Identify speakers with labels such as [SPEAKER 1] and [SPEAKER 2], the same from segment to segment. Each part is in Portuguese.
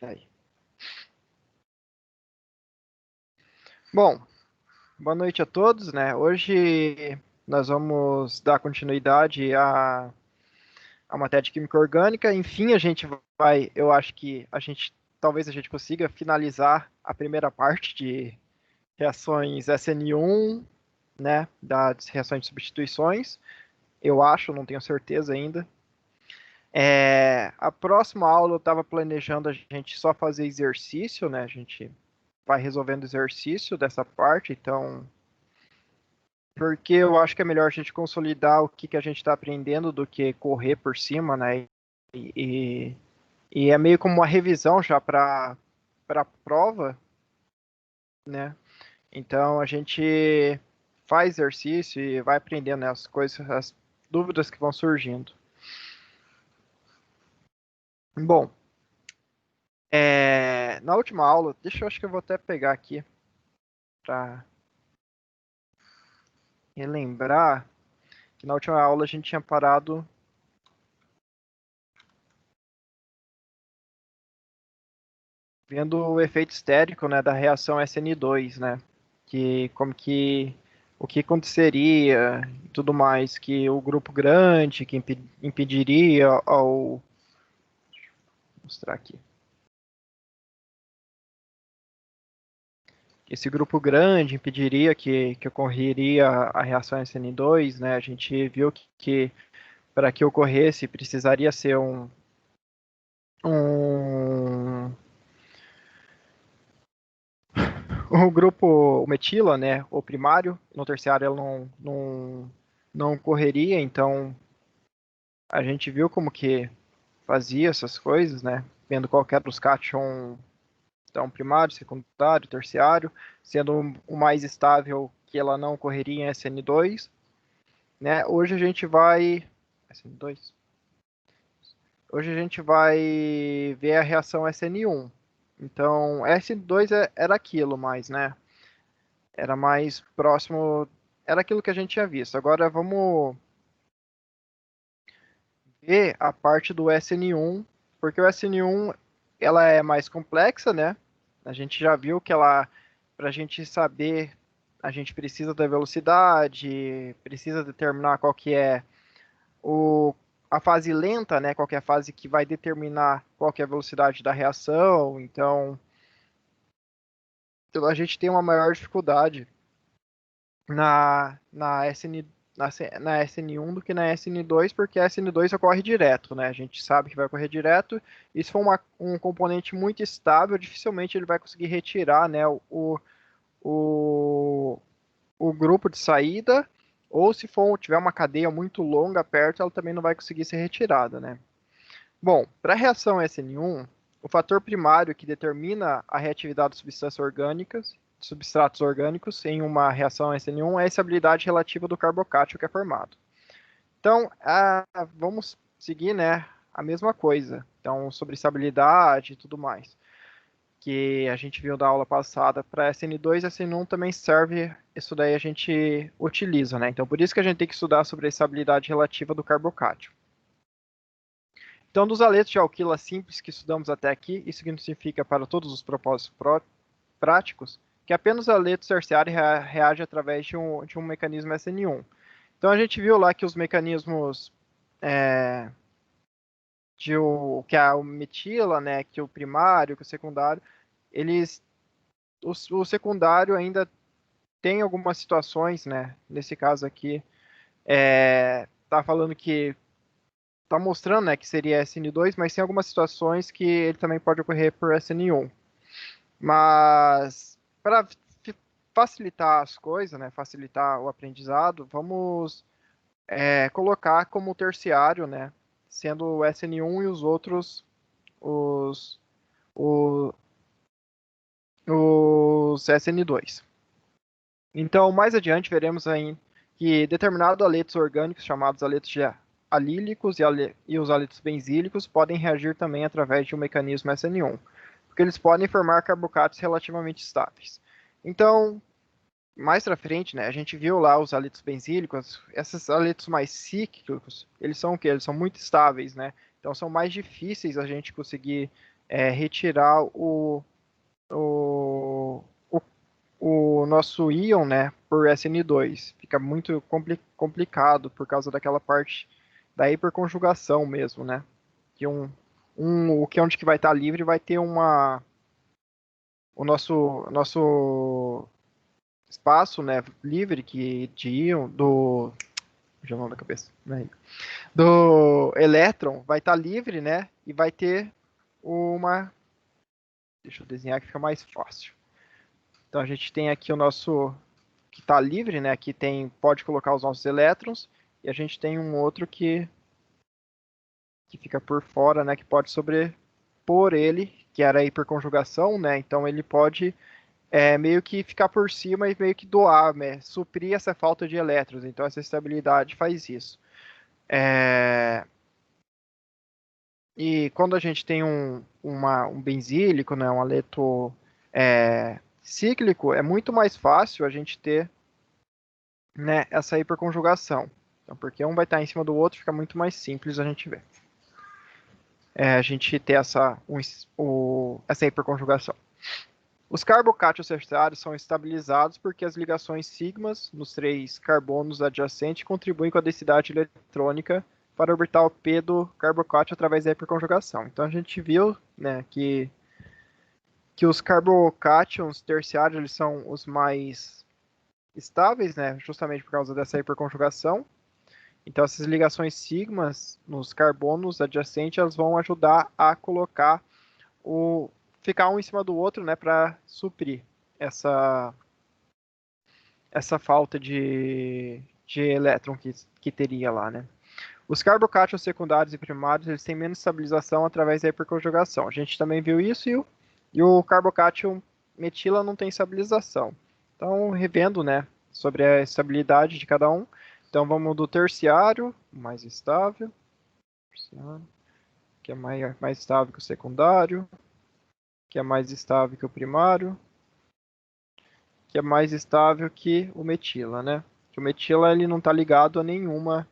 [SPEAKER 1] Aí. Bom, boa noite a todos, né? Hoje nós vamos dar continuidade à matéria de química orgânica. Enfim, a gente vai, eu acho que talvez a gente consiga finalizar a primeira parte de reações SN1, né? Das reações de substituições. Eu acho, não tenho certeza ainda. A próxima aula eu estava planejando a gente só fazer exercício, né? A gente vai resolvendo exercício dessa parte, então, porque eu acho que é melhor a gente consolidar o que a gente está aprendendo do que correr por cima, né? E, e é meio como uma revisão já para a prova, né? Então a gente faz exercício e vai aprendendo, né, as coisas, as dúvidas que vão surgindo. Bom, na última aula, deixa eu acho que eu vou até pegar aqui para relembrar que na última aula a gente tinha parado vendo o efeito estérico, né, da reação SN2, né, que como que o que aconteceria e tudo mais, que o grupo grande que impediria ao vou mostrar aqui. Esse grupo grande impediria que ocorreria a reação SN2, né? A gente viu que para que ocorresse precisaria ser um o grupo metila, né, o primário, no terciário ela não correria, então a gente viu como que fazia essas coisas, né, vendo qual que era os cátion, então primário, secundário, terciário, sendo o mais estável que ela não correria em SN2, né, SN2? Hoje a gente vai ver a reação SN1, então SN2 era aquilo mais, né, era mais próximo, era aquilo que a gente tinha visto. Agora vamos ver a parte do SN1, porque o SN1 ela é mais complexa, né? A gente já viu que ela, para a gente saber, a gente precisa da velocidade, precisa determinar qual que é o, a fase lenta, né? Qual que é a fase que vai determinar qual que é a velocidade da reação. Então a gente tem uma maior dificuldade na SN, na SN1 do que na SN2, porque a SN2 ocorre direto, né? A gente sabe que vai ocorrer direto, e se for um componente muito estável, dificilmente ele vai conseguir retirar, né, o, o grupo de saída, ou se tiver uma cadeia muito longa perto, ela também não vai conseguir ser retirada, né? Bom, para a reação SN1, o fator primário que determina a reatividade de substratos orgânicos em uma reação SN1 é a estabilidade relativa do carbocátio que é formado. Então, vamos seguir, né, a mesma coisa. Então, sobre estabilidade e tudo mais, que a gente viu da aula passada para SN2 e SN1 também serve, isso daí a gente utiliza, né? Então, por isso que a gente tem que estudar sobre a estabilidade relativa do carbocátio. Então, dos aletos de alquila simples que estudamos até aqui, isso significa para todos os propósitos práticos que apenas o aleto terciário reage através de um mecanismo SN1. Então, a gente viu lá que os mecanismos que é o metila, né, que o primário, que o secundário, o secundário ainda tem algumas situações, né, nesse caso aqui, tá falando que tá mostrando, né, que seria SN2, mas tem algumas situações que ele também pode ocorrer por SN1. Mas para facilitar as coisas, né, facilitar o aprendizado, vamos colocar como terciário, né, sendo o SN1 e os outros os, o- os SN2. Então, mais adiante, veremos aí que determinados aletos orgânicos, chamados aletos alílicos e os aletos benzílicos, podem reagir também através de um mecanismo SN1, porque eles podem formar carbocatos relativamente estáveis. Então, mais para frente, né, a gente viu lá os aletos benzílicos, esses aletos mais cíclicos, eles são o quê? Eles são muito estáveis, né? Então, são mais difíceis a gente conseguir retirar o, o, o nosso íon, né, por SN2. Fica muito complicado por causa daquela parte da hiperconjugação mesmo, né? Que o que é onde que vai estar livre vai ter o nosso espaço, né, livre que de íon já não na cabeça, né, do elétron vai estar livre, né, e vai ter uma, deixa eu desenhar que fica mais fácil. Então a gente tem aqui o nosso que está livre, né, que pode colocar os nossos elétrons, e a gente tem um outro que fica por fora, né, que pode sobrepor ele, que era a hiperconjugação, né, então ele pode meio que ficar por cima e meio que doar, né, suprir essa falta de elétrons. Então essa estabilidade faz isso. E quando a gente tem um benzílico, né, um aleto cíclico, é muito mais fácil a gente ter, né, essa hiperconjugação. Então, porque um vai estar em cima do outro, fica muito mais simples a gente ver. A gente ter essa hiperconjugação. Os carbocátions terciários são estabilizados porque as ligações sigmas nos três carbonos adjacentes contribuem com a densidade eletrônica para o orbital P do carbocátion através da hiperconjugação. Então a gente viu, né, que os carbocátions terciários eles são os mais estáveis, né, justamente por causa dessa hiperconjugação. Então essas ligações sigmas nos carbonos adjacentes elas vão ajudar a colocar ficar um em cima do outro, né, para suprir essa falta de elétron que teria lá, né. Os carbocátions secundários e primários eles têm menos estabilização através da hiperconjugação. A gente também viu isso e o carbocátion metila não tem estabilização. Então, revendo, né, sobre a estabilidade de cada um. Então, vamos do terciário, mais estável, que é mais estável que o secundário, que é mais estável que o primário, que é mais estável que o metila, né? Que o metila ele não está ligado a nenhuma,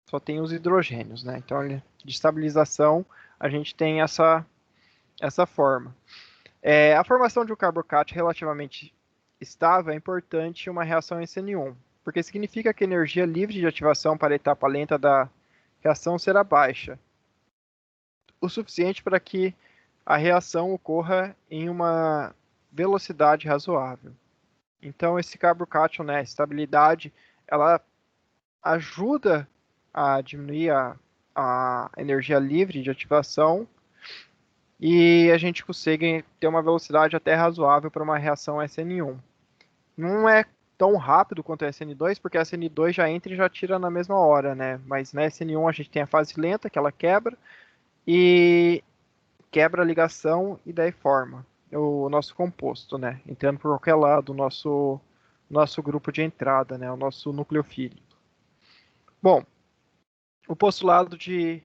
[SPEAKER 1] só tem os hidrogênios, né? Então, de estabilização, a gente tem essa forma. A formação de um carbocátion relativamente estável é importante em uma reação SN1, porque significa que a energia livre de ativação para a etapa lenta da reação será baixa, o suficiente para que a reação ocorra em uma velocidade razoável. Então, esse carbocátion, né, estabilidade, ela ajuda a diminuir a energia livre de ativação e a gente consegue ter uma velocidade até razoável para uma reação SN1. Não é tão rápido quanto a SN2, porque a SN2 já entra e já tira na mesma hora, né? Mas na SN1 a gente tem a fase lenta, que ela e quebra a ligação e daí forma o nosso composto, né? Entrando por qualquer lado, o nosso grupo de entrada, né? O nosso nucleofílico. Bom, o postulado de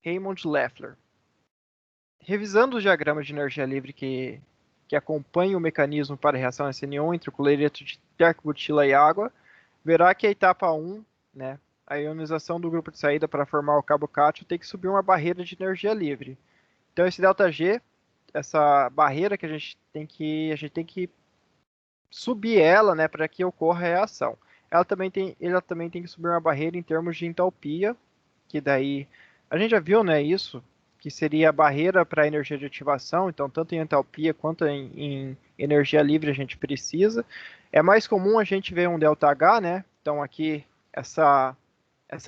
[SPEAKER 1] Raymond-Leffler. Revisando os diagramas de energia livre que acompanham o mecanismo para a reação SN1 entre o cloreto de tercobutila e água, verá que a etapa 1, né, a ionização do grupo de saída para formar o carbocátion tem que subir uma barreira de energia livre. Então esse ΔG, essa barreira que a gente tem que subir ela, né, para que ocorra a reação. Ela também tem que subir uma barreira em termos de entalpia, que daí a gente já viu, né, isso, que seria a barreira para a energia de ativação, então tanto em entalpia quanto em energia livre a gente precisa. É mais comum a gente ver um ΔH, né? Então aqui essa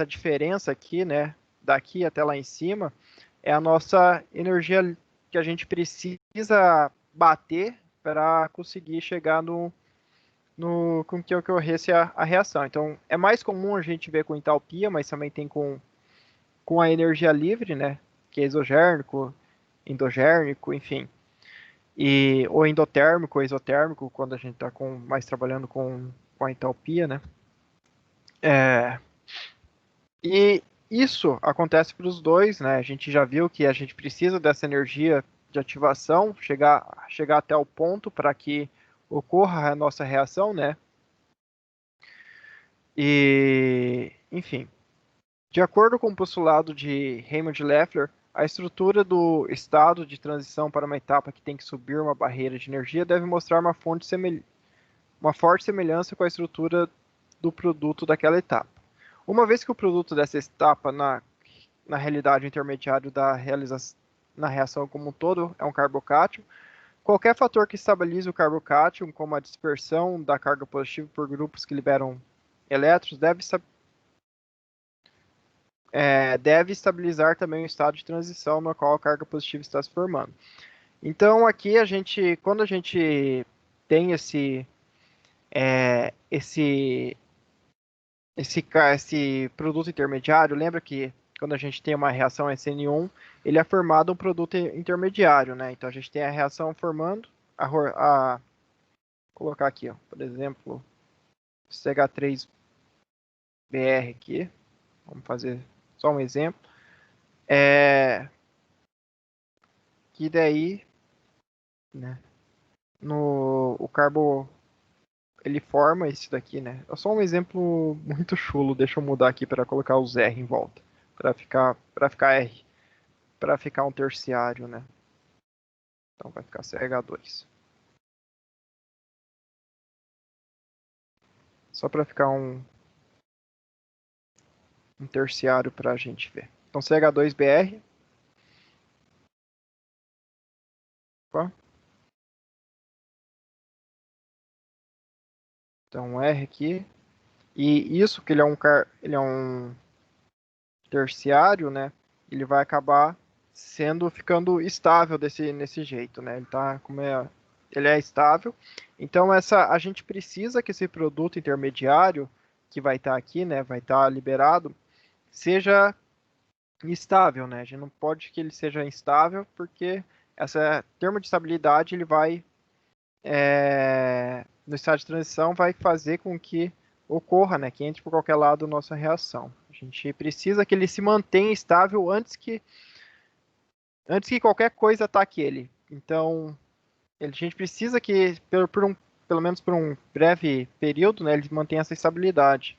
[SPEAKER 1] diferença aqui, né, daqui até lá em cima, é a nossa energia que a gente precisa bater para conseguir chegar com que ocorresse a reação. Então, é mais comum a gente ver com entalpia, mas também tem com a energia livre, né? Que é exogérnico, endogérnico, enfim. Ou endotérmico, ou exotérmico, quando a gente está mais trabalhando com a entalpia, né? E isso acontece para os dois, né? A gente já viu que a gente precisa dessa energia de ativação, chegar até o ponto para que ocorra a nossa reação, né? Enfim, de acordo com o postulado de Raymond Leffler, A estrutura do estado de transição para uma etapa que tem que subir uma barreira de energia deve mostrar uma forte semelhança com a estrutura do produto daquela etapa. Uma vez que o produto dessa etapa, na realidade, o intermediário na reação como um todo é um carbocátio, qualquer fator que estabilize o carbocátio, como a dispersão da carga positiva por grupos que liberam elétrons, deve estabilizar também o estado de transição no qual a carga positiva está se formando. Então, aqui quando a gente tem esse produto intermediário, lembra que quando a gente tem uma reação SN1, ele é formado um produto intermediário, né? Então a gente tem a reação formando, vou colocar aqui, ó, por exemplo, CH3BR aqui, vamos fazer só um exemplo, que daí, né, o carbo ele forma esse daqui, né? É só um exemplo muito chulo. Deixa eu mudar aqui para colocar os R em volta, para ficar R, para ficar um terciário, né? Então vai ficar CH2. Só para ficar um terciário para a gente ver. Então CH2BR, opa. Então R aqui. E isso que ele é um terciário, né? Ele vai acabar ficando estável nesse jeito, né? Ele é estável. Então a gente precisa que esse produto intermediário que vai estar aqui, né? Vai estar liberado, seja estável, né? A gente não pode que ele seja instável, porque essa termo de estabilidade ele vai no estado de transição vai fazer com que ocorra, né? Que entre por qualquer lado a nossa reação. A gente precisa que ele se mantenha estável antes que qualquer coisa ataque ele. Então, a gente precisa que, pelo menos por um breve período, né, ele mantenha essa estabilidade.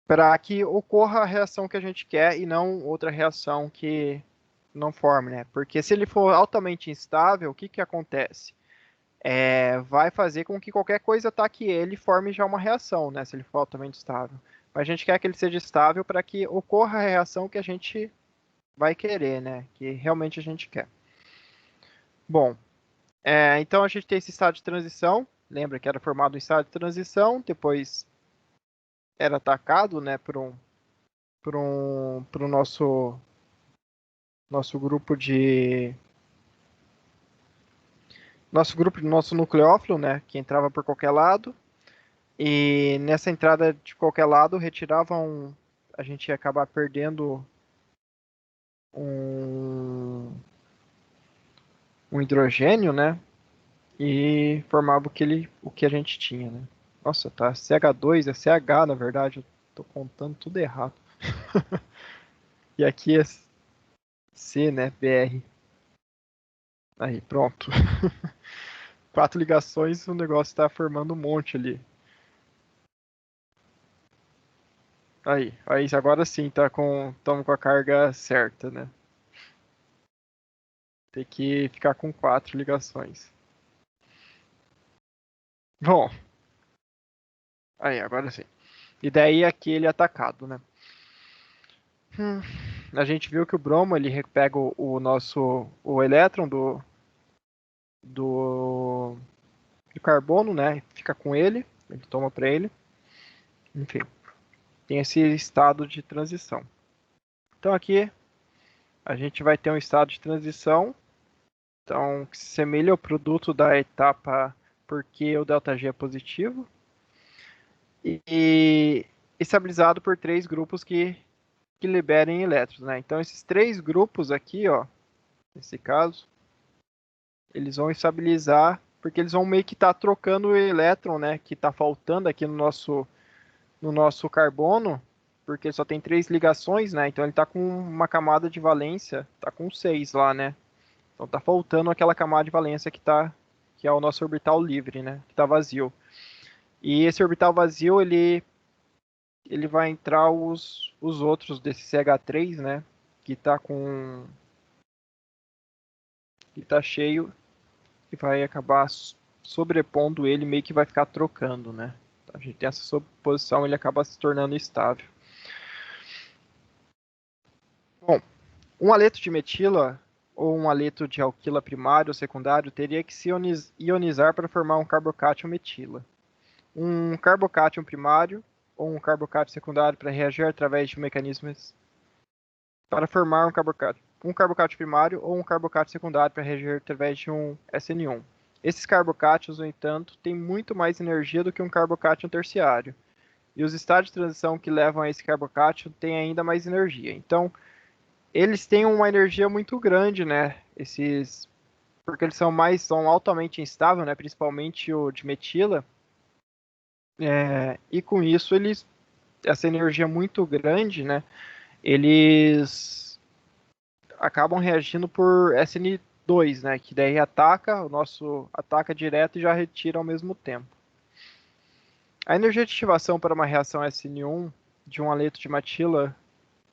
[SPEAKER 1] Para que ocorra a reação que a gente quer e não outra reação que não forme, né? Porque se ele for altamente instável, o que que acontece? Vai fazer com que qualquer coisa ataque ele e forme já uma reação, né? Se ele for altamente estável. Mas a gente quer que ele seja estável para que ocorra a reação que a gente vai querer, né? Que realmente a gente quer. Bom, então a gente tem esse estado de transição. Lembra que era formado um estado de transição, depois era atacado, né, por nosso grupo de nosso nucleófilo, né, que entrava por qualquer lado. E nessa entrada de qualquer lado a gente ia acabar perdendo um, um hidrogênio, né? E formava o que a gente tinha, né? Nossa, tá CH2, é CH na verdade, eu tô contando tudo errado. E aqui é C, né? BR. Aí, pronto. 4 ligações, o negócio tá formando um monte ali. Aí, agora sim, estamos com a carga certa, né? Tem que ficar com 4 ligações. Bom, aí, agora sim. E daí aqui ele é atacado, né? A gente viu que o bromo ele pega o elétron do, do carbono, né? Fica com ele toma para ele. Enfim, tem esse estado de transição. Então aqui a gente vai ter um estado de transição, então que se semelha ao produto da etapa porque o ΔG é positivo e estabilizado por 3 grupos que liberem elétrons, né? Então esses 3 grupos aqui, ó, nesse caso, eles vão estabilizar porque eles vão meio que estar trocando o elétron, né, que está faltando aqui no nosso carbono, porque ele só tem 3 ligações, né? Então ele está com uma camada de valência, está com 6 lá, né? Então está faltando aquela camada de valência que é o nosso orbital livre, né? Que está vazio. E esse orbital vazio ele vai entrar os outros desse CH3, né? Que tá que tá cheio e vai acabar sobrepondo ele, meio que vai ficar trocando, né? A gente tem essa sobreposição, ele acaba se tornando estável. Bom, um haleto de metila ou um haleto de alquila primário ou secundário teria que se ionizar para formar um carbocátion metila. Um carbocátion primário ou um carbocátion secundário para reagir através de mecanismos para formar um carbocátion primário ou um carbocátion secundário para reagir através de um SN1. Esses carbocátions, no entanto, têm muito mais energia do que um carbocátion terciário. E os estádios de transição que levam a esse carbocátion têm ainda mais energia. Então, eles têm uma energia muito grande, né? Porque eles são altamente instáveis, né? Principalmente o de metila. E com isso, essa energia muito grande, né? Eles acabam reagindo por SN2, né? Que daí o nosso ataca direto e já retira ao mesmo tempo. A energia de ativação para uma reação SN1 de um haleto de metila,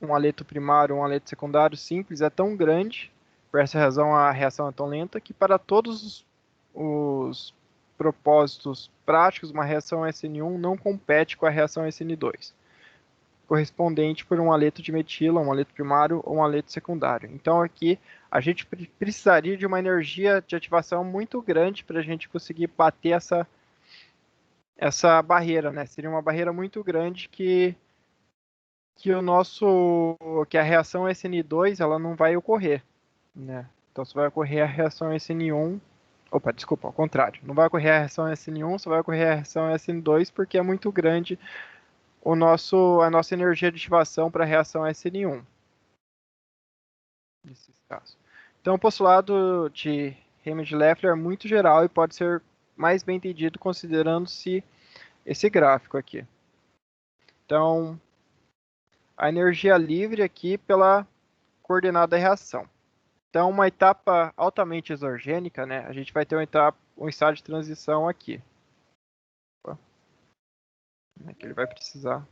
[SPEAKER 1] um haleto primário ou um haleto secundário simples é tão grande, por essa razão a reação é tão lenta, que para todos os propósitos práticos, uma reação SN1 não compete com a reação SN2, correspondente por um haleto de metila, um haleto primário ou um haleto secundário. Então aqui a gente precisaria de uma energia de ativação muito grande para a gente conseguir bater essa barreira, né? Seria uma barreira muito grande que a reação SN2 ela não vai ocorrer, né? Então só vai ocorrer a reação SN1. Opa, desculpa, ao contrário. Não vai ocorrer a reação SN1, só vai ocorrer a reação SN2 porque é muito grande a nossa energia de ativação para a reação SN1. Nesses casos. Então o postulado de Hammond-Leffler é muito geral e pode ser mais bem entendido considerando-se esse gráfico aqui. Então, a energia livre aqui pela coordenada da reação. Então, uma etapa altamente exogênica, né? A gente vai ter um estado de transição aqui. Que ele vai precisar.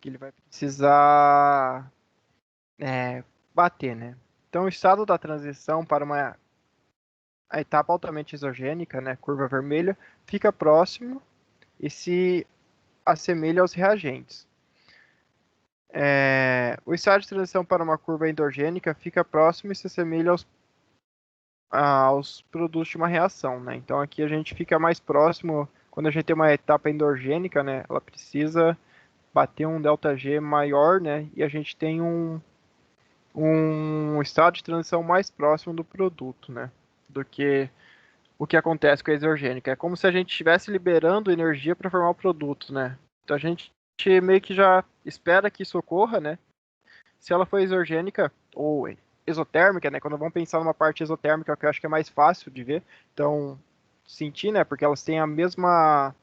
[SPEAKER 1] Que ele vai precisar bater, né? Então, o estado da transição para a etapa altamente exogênica, né? Curva vermelha, fica próximo e se assemelha aos reagentes. O estado de transição para uma curva endogênica fica próximo e se assemelha aos produtos de uma reação, né? Então aqui a gente fica mais próximo, quando a gente tem uma etapa endogênica, né? Ela precisa bater um ΔG maior, né? E a gente tem um estado de transição mais próximo do produto, né? Do que o que acontece com a exogênica. É como se a gente estivesse liberando energia para formar o produto, né? Então a gente meio que já espera que isso ocorra, né? Se ela for exogênica ou exotérmica, né? Quando vamos pensar numa parte exotérmica, que eu acho que é mais fácil de ver, então sentir, né? Porque elas têm o mesmo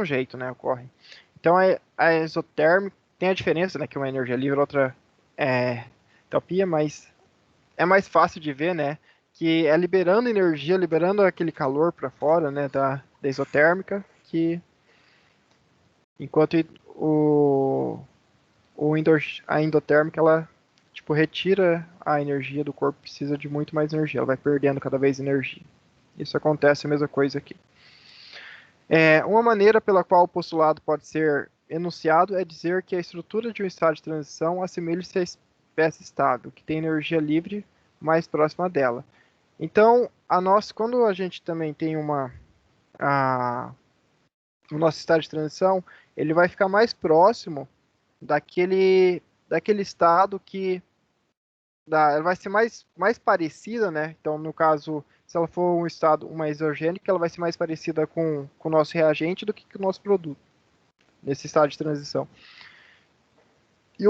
[SPEAKER 1] jeito, né? Ocorre. Então a exotérmica tem a diferença, né? Que uma é energia livre, outra é entropia, mas é mais fácil de ver, né? Que é liberando energia, liberando aquele calor para fora, né? Da exotérmica, que enquanto a endotérmica, ela tipo, retira a energia do corpo, precisa de muito mais energia, ela vai perdendo cada vez energia. Isso acontece a mesma coisa aqui. Uma maneira pela qual o postulado pode ser enunciado é dizer que a estrutura de um estado de transição assemelha-se à espécie estável, que tem energia livre mais próxima dela. Então, quando a gente também tem o nosso estado de transição, ele vai ficar mais próximo daquele estado ela vai ser mais parecida, né? Então, no caso, se ela for uma exogênica, ela vai ser mais parecida com o nosso reagente do que com o nosso produto, nesse estado de transição. E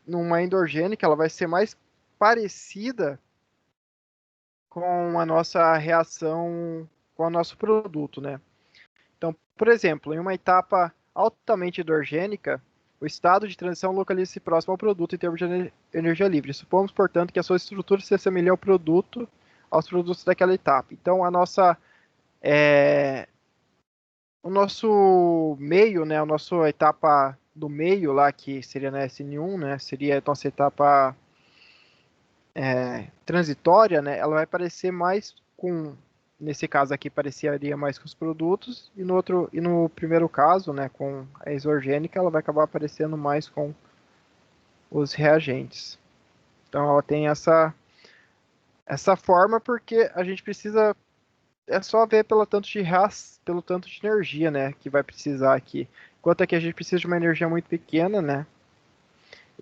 [SPEAKER 1] numa endogênica, ela vai ser mais parecida com a nossa reação com o nosso produto, né? Então, por exemplo, em uma etapa altamente endogênica, o estado de transição localiza-se próximo ao produto em termos de energia livre. Supomos, portanto, que a sua estrutura se assemelha ao produto, aos produtos daquela etapa. Então, o nosso meio, né, a nossa etapa do meio lá, que seria na SN1, né, seria a nossa etapa transitória, né, ela vai parecer mais com, nesse caso aqui, pareceria mais com os produtos, e no primeiro caso, né, com a exorgênica, ela vai acabar aparecendo mais com os reagentes. Então ela tem essa forma porque a gente precisa, é só ver pelo tanto de energia, né, que vai precisar aqui. Enquanto aqui a gente precisa de uma energia muito pequena, né,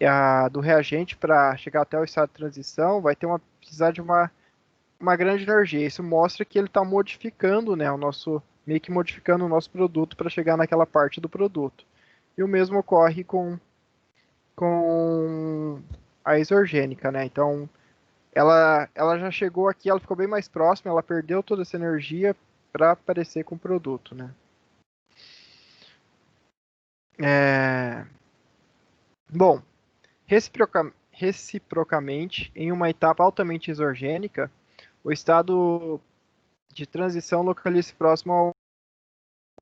[SPEAKER 1] e a do reagente para chegar até o estado de transição vai precisar de uma grande energia. Isso mostra que ele está modificando, né, meio que modificando o nosso produto para chegar naquela parte do produto. E o mesmo ocorre com a exorgênica, né? Então, ela já chegou aqui, ela ficou bem mais próxima, ela perdeu toda essa energia para aparecer com o produto, né? Bom, reciprocamente, em uma etapa altamente exorgênica, o estado de transição localiza-se próximo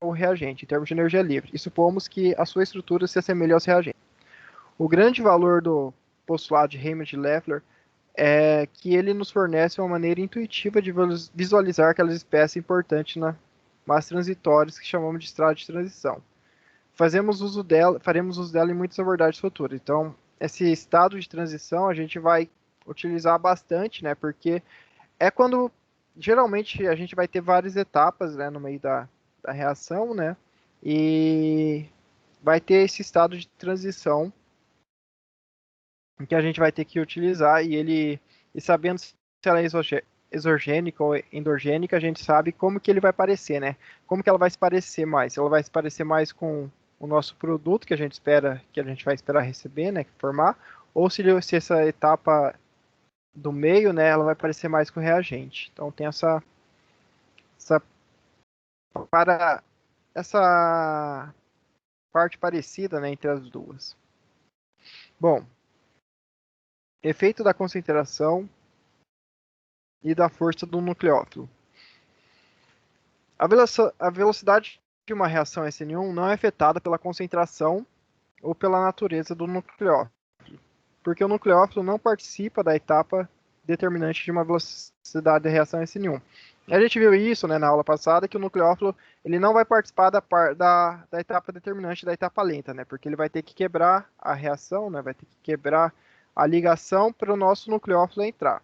[SPEAKER 1] ao reagente, em termos de energia livre, e supomos que a sua estrutura se assemelha aos reagentes. O grande valor do postulado de Hammond-Leffler é que ele nos fornece uma maneira intuitiva de visualizar aquelas espécies importantes mas transitórias que chamamos de estado de transição. Faremos uso dela em muitas abordagens futuras. Então, esse estado de transição a gente vai utilizar bastante, né? Porque é quando geralmente a gente vai ter várias etapas, né, no meio da reação, né? E vai ter esse estado de transição que a gente vai ter que utilizar e sabendo se ela é exorgênica ou endogênica, a gente sabe como que ele vai parecer, né? Como que ela vai se parecer mais? Ela vai se parecer mais com o nosso produto que a gente vai esperar receber, né, formar, ou se essa etapa do meio, né, ela vai parecer mais com o reagente. Então tem essa para essa parte parecida, né, entre as duas. Bom, efeito da concentração e da força do nucleófilo. A velocidade de uma reação SN1 não é afetada pela concentração ou pela natureza do nucleófilo, porque o nucleófilo não participa da etapa determinante de uma velocidade de reação SN1. A gente viu isso, né, na aula passada, que o nucleófilo ele não vai participar da etapa determinante da etapa lenta, né, porque ele vai ter que quebrar a reação, né, vai ter que quebrar a ligação para o nosso nucleófilo entrar.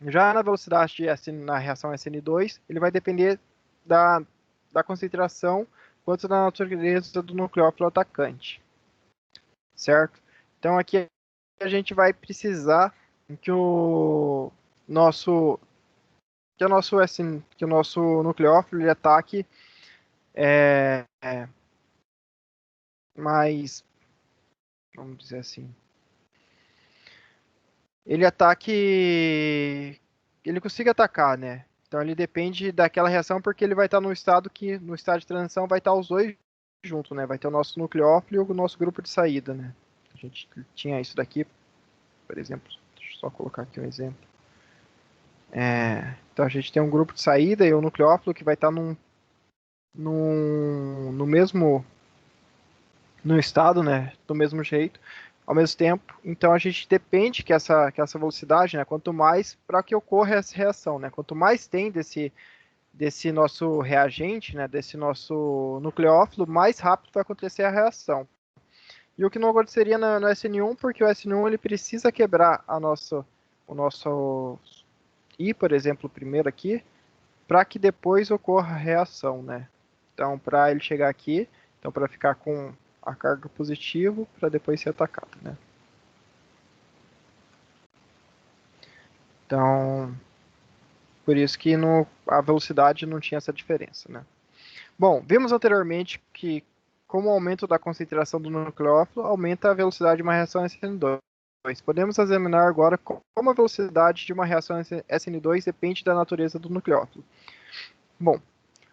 [SPEAKER 1] Já na velocidade na reação SN2, ele vai depender da concentração quanto da natureza do nucleófilo atacante, certo? Então aqui a gente vai precisar que o nosso que o nosso nucleófilo ele ataque é, mais, vamos dizer assim, ele consiga atacar, né? Então ele depende daquela reação porque ele vai estar no estado de transição vai estar os dois juntos, né? Vai ter o nosso nucleófilo e o nosso grupo de saída, né? A gente tinha isso daqui, por exemplo, deixa eu só colocar aqui um exemplo. Então a gente tem um grupo de saída e o nucleófilo que vai estar no mesmo no estado, né? Do mesmo jeito, ao mesmo tempo. Então a gente depende que essa velocidade, né? Quanto mais para que ocorra essa reação, né? Quanto mais tem desse nosso reagente, né? Desse nosso nucleófilo, mais rápido vai acontecer a reação. E o que não aconteceria no SN1, porque o SN1 ele precisa quebrar o nosso I, por exemplo, primeiro aqui, para que depois ocorra a reação, né? Então, para ele chegar aqui, então para ficar com a carga positiva, para depois ser atacado, né? Então, por isso que a velocidade não tinha essa diferença, né? Bom, vimos anteriormente que como o aumento da concentração do nucleófilo aumenta a velocidade de uma reação SN2. Podemos examinar agora como a velocidade de uma reação SN2 depende da natureza do nucleófilo. Bom,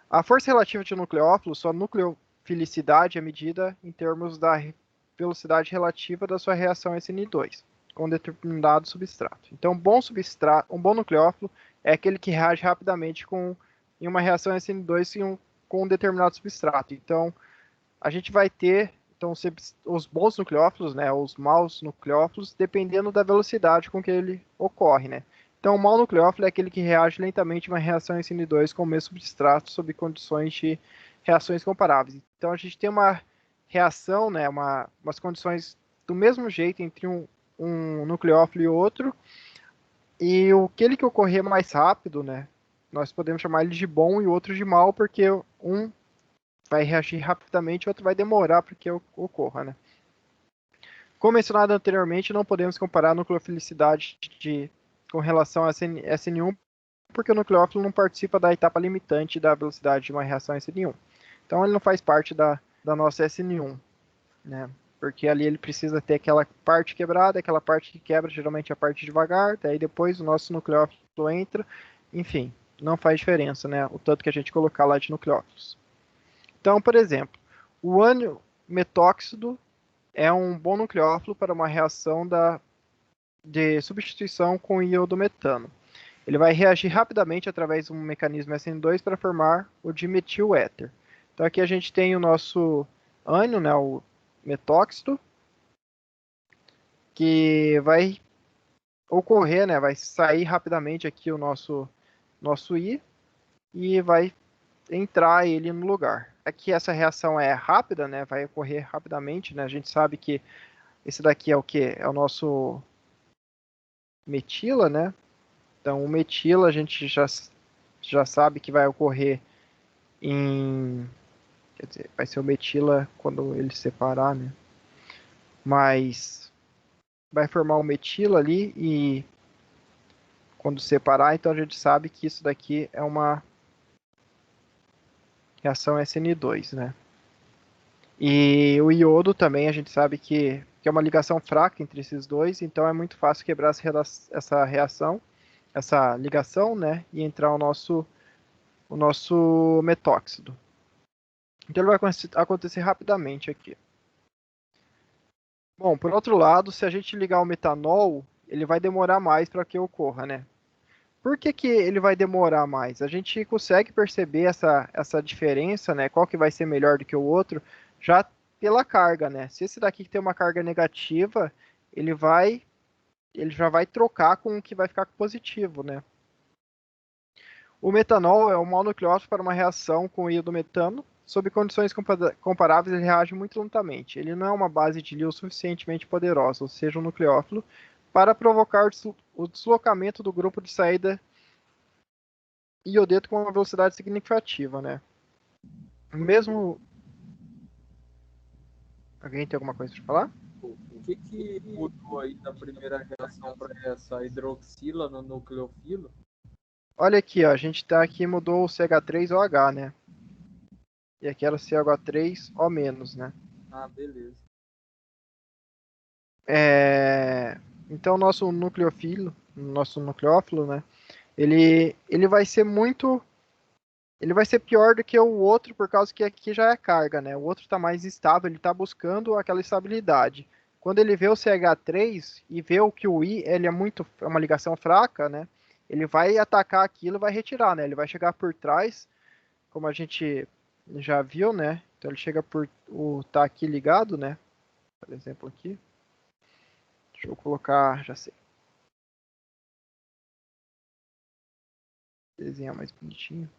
[SPEAKER 1] a força relativa de um nucleófilo, sua nucleofilicidade é medida em termos da velocidade relativa da sua reação SN2 com determinado substrato. Então, um bom nucleófilo é aquele que reage rapidamente em uma reação SN2 com um determinado substrato. Então, a gente vai ter os bons nucleófilos, né, os maus nucleófilos, dependendo da velocidade com que ele ocorre, né. Então, o mau nucleófilo é aquele que reage lentamente a uma reação SN2 com o mesmo substrato sob condições de reações comparáveis. Então, a gente tem uma reação, né, umas condições do mesmo jeito entre um nucleófilo e outro, e aquele que ocorrer mais rápido, né, nós podemos chamar ele de bom e o outro de mal, porque um vai reagir rapidamente e o outro vai demorar para que ocorra, né. Como mencionado anteriormente, não podemos comparar a nucleofilicidade com relação a SN1, porque o nucleófilo não participa da etapa limitante da velocidade de uma reação SN1. Então ele não faz parte da nossa SN1, né? Porque ali ele precisa ter aquela parte quebrada, aquela parte que quebra geralmente a parte devagar, daí depois o nosso nucleófilo entra, enfim, não faz diferença, né? O tanto que a gente colocar lá de nucleófilos. Então, por exemplo, o ânion metóxido é um bom nucleófilo para uma reação de substituição com iodometano. Ele vai reagir rapidamente através de um mecanismo SN2 para formar o dimetil-éter. Então aqui a gente tem o nosso ânion, né, o metóxido, que vai ocorrer, né, vai sair rapidamente aqui o nosso I e vai entrar ele no lugar. Aqui essa reação é rápida, né, vai ocorrer rapidamente, né, a gente sabe que esse daqui é o que? É o nosso metila, né? Então, o metila a gente já sabe que vai ocorrer quer dizer, vai ser o metila quando ele separar, né? Mas vai formar o metila ali e quando separar, então a gente sabe que isso daqui é uma reação SN2, né? E o iodo também a gente sabe que é uma ligação fraca entre esses dois, então é muito fácil quebrar essa reação, essa ligação, né? E entrar o nosso metóxido. Então ele vai acontecer rapidamente aqui. Bom, por outro lado, se a gente ligar o metanol, ele vai demorar mais para que ocorra, né? Por que ele vai demorar mais? A gente consegue perceber essa diferença, né? Qual que vai ser melhor do que o outro, já pela carga, né? Se esse daqui tem uma carga negativa, ele já vai trocar com o que vai ficar positivo, né? O metanol é um mononucleótido para uma reação com o iodometano. Sob condições comparáveis, ele reage muito lentamente. Ele não é uma base de Lewis suficientemente poderosa, ou seja, um nucleófilo, para provocar o deslocamento do grupo de saída iodeto com uma velocidade significativa, né? Mesmo... Alguém tem alguma coisa para falar?
[SPEAKER 2] O que mudou aí da primeira reação para essa hidroxila no nucleofilo?
[SPEAKER 1] Olha aqui, ó, a gente tá aqui, mudou o CH3OH, né? E aqui era CH3O-, né?
[SPEAKER 2] Ah, beleza.
[SPEAKER 1] Então, nosso nucleófilo, né? Ele vai ser muito... Ele vai ser pior do que o outro, por causa que aqui já é carga, né? O outro está mais estável, ele está buscando aquela estabilidade. Quando ele vê o CH3 e vê o que o I ele é uma ligação fraca, né? Ele vai atacar aquilo e vai retirar, né? Ele vai chegar por trás, como a gente já viu, né? Então ele chega por tá aqui ligado, né? Por exemplo aqui. Deixa eu colocar, já sei. Desenhar mais bonitinho.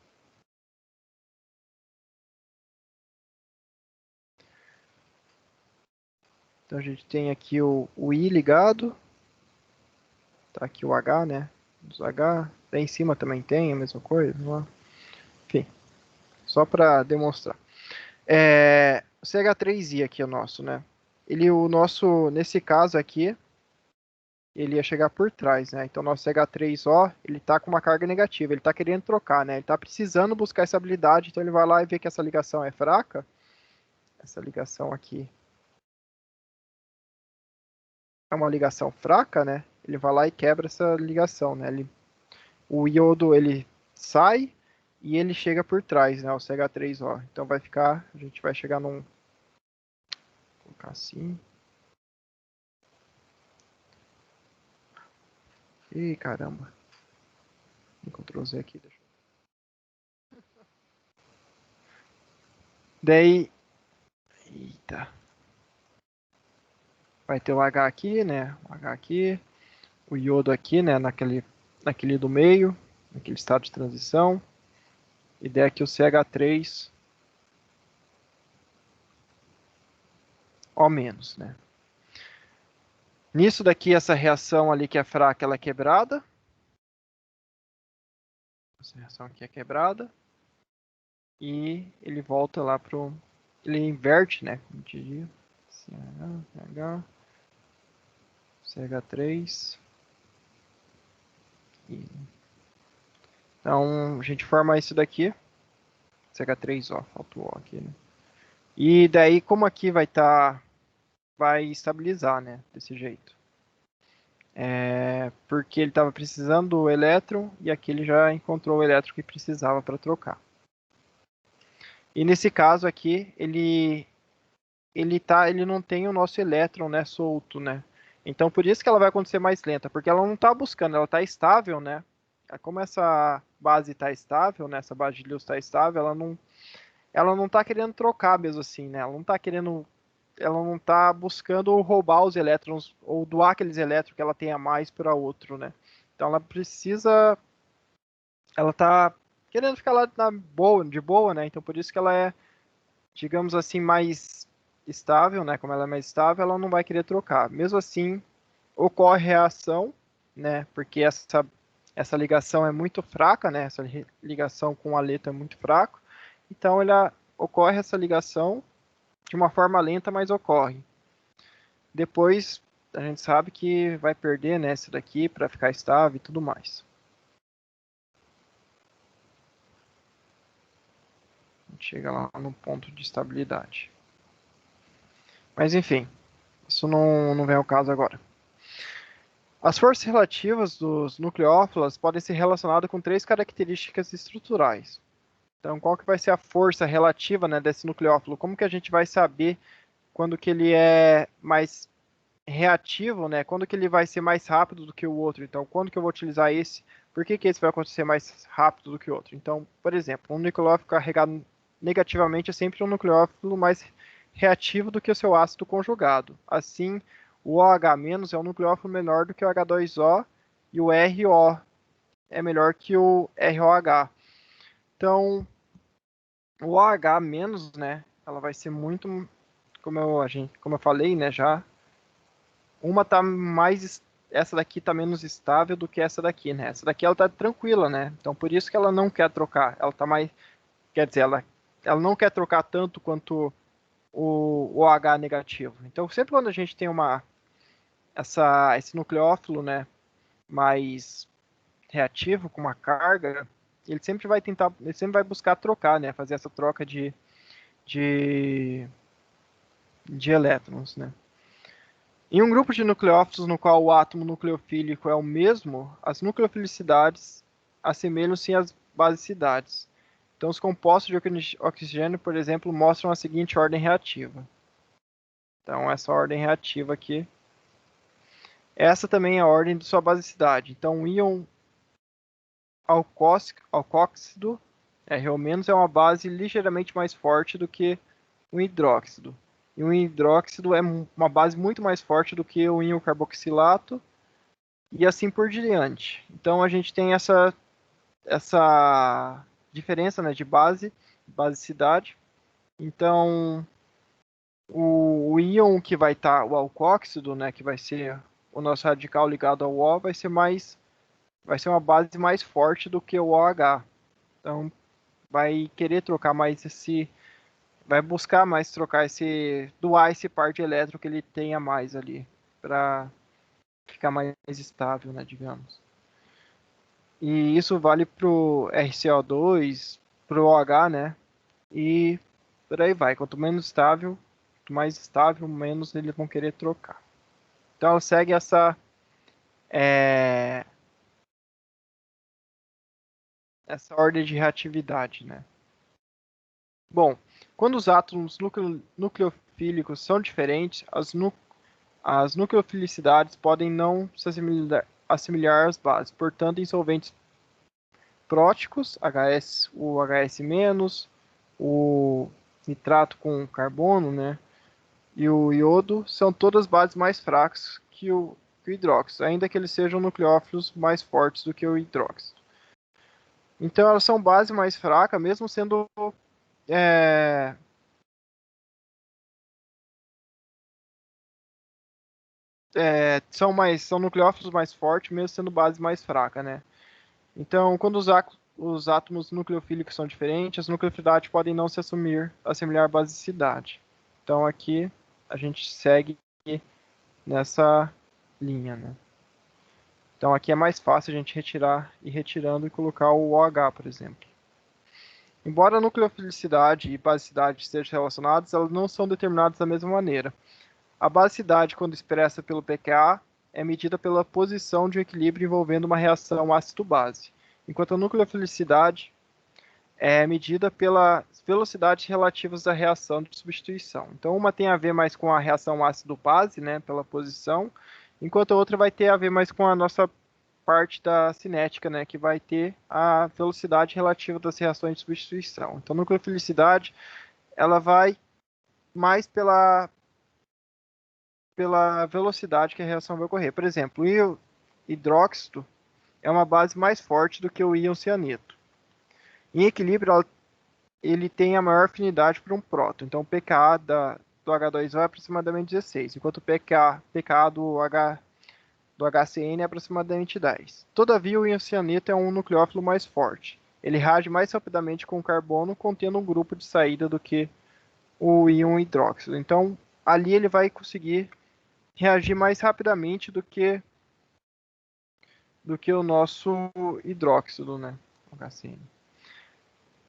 [SPEAKER 1] Então a gente tem aqui o I ligado. Tá aqui o H, né? Os H. Lá em cima também tem a mesma coisa. Enfim, só para demonstrar. O CH3I aqui é o nosso, né? Nesse caso aqui, ele ia chegar por trás, né? Então, nosso CH3O, ele tá com uma carga negativa, ele tá querendo trocar, né? Ele tá precisando buscar essa habilidade, então ele vai lá e vê que essa ligação é fraca. Essa ligação aqui é uma ligação fraca, né? Ele vai lá e quebra essa ligação, né? O iodo, ele sai e ele chega por trás, né? O CH3O. Então a gente vai chegar vou colocar assim. Ih, caramba. Ctrl Z aqui. Deixa. Daí... Eita. Vai ter o H aqui, né? O H aqui. O iodo aqui, né? Naquele do meio. Naquele estado de transição. E daí aqui o CH3 O menos, né? Nisso daqui, essa reação ali que é fraca, ela é quebrada. Essa reação aqui é quebrada. E ele volta lá pro... Ele inverte, né? Como diria. CH, CH3. E... Então, a gente forma isso daqui. CH3O, falta o O aqui, né? E daí, como aqui vai estar... vai estabilizar, né? Desse jeito. Porque ele estava precisando do elétron e aqui ele já encontrou o elétron que precisava para trocar. E nesse caso aqui, ele não tem o nosso elétron, né, solto, né? Então por isso que ela vai acontecer mais lenta, porque ela não está buscando, ela está estável, né? Como essa base está estável, né, essa base de Lewis está estável, ela não está querendo trocar mesmo assim, né? Ela não está buscando roubar os elétrons ou doar aqueles elétrons que ela tenha mais para outro, né? Então ela está querendo ficar lá de boa, né? Então por isso que ela é, digamos assim, mais estável, né? Como ela é mais estável, ela não vai querer trocar. Mesmo assim, ocorre reação, né? Porque essa ligação é muito fraca, né? Essa ligação com o haleto é muito fraco. Então ocorre essa ligação de uma forma lenta, mas ocorre. Depois a gente sabe que vai perder, né, esse daqui para ficar estável e tudo mais. A gente chega lá no ponto de estabilidade. Mas enfim, isso não vem ao caso agora. As forças relativas dos nucleófilos podem ser relacionadas com três características estruturais. Então, qual que vai ser a força relativa, né, desse nucleófilo? Como que a gente vai saber quando que ele é mais reativo, né? Quando que ele vai ser mais rápido do que o outro? Então, quando que eu vou utilizar esse? Por que que esse vai acontecer mais rápido do que o outro? Então, por exemplo, um nucleófilo carregado negativamente é sempre um nucleófilo mais reativo do que o seu ácido conjugado. Assim, o OH- é um nucleófilo menor do que o H2O e o RO é melhor que o ROH. Então, o OH-, né, ela vai ser muito, como eu falei, né, já, uma tá mais, essa daqui tá menos estável do que essa daqui, né? Essa daqui ela tá tranquila, né? Então por isso que ela não quer trocar. Ela tá mais, quer dizer, ela não quer trocar tanto quanto o OH negativo. Então sempre quando a gente tem esse nucleófilo, né, mais reativo com uma carga, ele sempre vai buscar trocar, né? Fazer essa troca de, de elétrons, né? Em um grupo de nucleófilos no qual o átomo nucleofílico é o mesmo, as nucleofilicidades assemelham-se às basicidades. Então, os compostos de oxigênio, por exemplo, mostram a seguinte ordem reativa. Então, essa ordem reativa aqui. Essa também é a ordem de sua basicidade. Então, o íon alcóxido, RO-, é uma base ligeiramente mais forte do que o hidróxido. E o hidróxido é uma base muito mais forte do que o íon carboxilato e assim por diante. Então a gente tem essa diferença, né, de basicidade. Então o íon que vai estar, o alcóxido, né, que vai ser o nosso radical ligado ao O, vai ser uma base mais forte do que o OH. Então vai querer trocar mais vai buscar mais doar esse par de elétron que ele tenha mais ali, para ficar mais estável, né, digamos. E isso vale pro RCO2, pro OH, né? E por aí vai. Quanto menos estável, quanto mais estável, menos eles vão querer trocar. Então ela segue é, essa ordem de reatividade, né? Bom, quando os átomos nucleofílicos são diferentes, as nucleofilicidades podem não se assimilar as bases. Portanto, em solventes próticos, o HS-, o nitrato com carbono, né, e o iodo, são todas bases mais fracas que o hidróxido, ainda que eles sejam nucleófilos mais fortes do que o hidróxido. Então, elas são base mais fraca, mesmo sendo é, são nucleófilos mais fortes, mesmo sendo base mais fraca, né? Então, quando os átomos nucleofílicos são diferentes, as nucleofilidades podem não se assimilar à basicidade. Então, aqui a gente segue nessa linha, né? Então, aqui é mais fácil a gente ir retirando e colocar o OH, por exemplo. Embora a nucleofilicidade e basicidade estejam relacionadas, elas não são determinadas da mesma maneira. A basicidade, quando expressa pelo pKa, é medida pela posição de um equilíbrio envolvendo uma reação ácido-base, enquanto a nucleofilicidade é medida pelas velocidades relativas da reação de substituição. Então, uma tem a ver mais com a reação ácido-base, né, pela posição, enquanto a outra vai ter a ver mais com a nossa parte da cinética, né, que vai ter a velocidade relativa das reações de substituição. Então, a nucleofilicidade, ela vai mais pela velocidade que a reação vai ocorrer. Por exemplo, o hidróxido é uma base mais forte do que o íon cianeto. Em equilíbrio, ele tem a maior afinidade por um próton. Então, o pKa do H2O é aproximadamente 16, enquanto o pKa do HCN é aproximadamente 10. Todavia, o íon cianeto é um nucleófilo mais forte. Ele reage mais rapidamente com o carbono, contendo um grupo de saída do que o íon hidróxido. Então, ali ele vai conseguir reagir mais rapidamente do que o nosso hidróxido, né? HCN.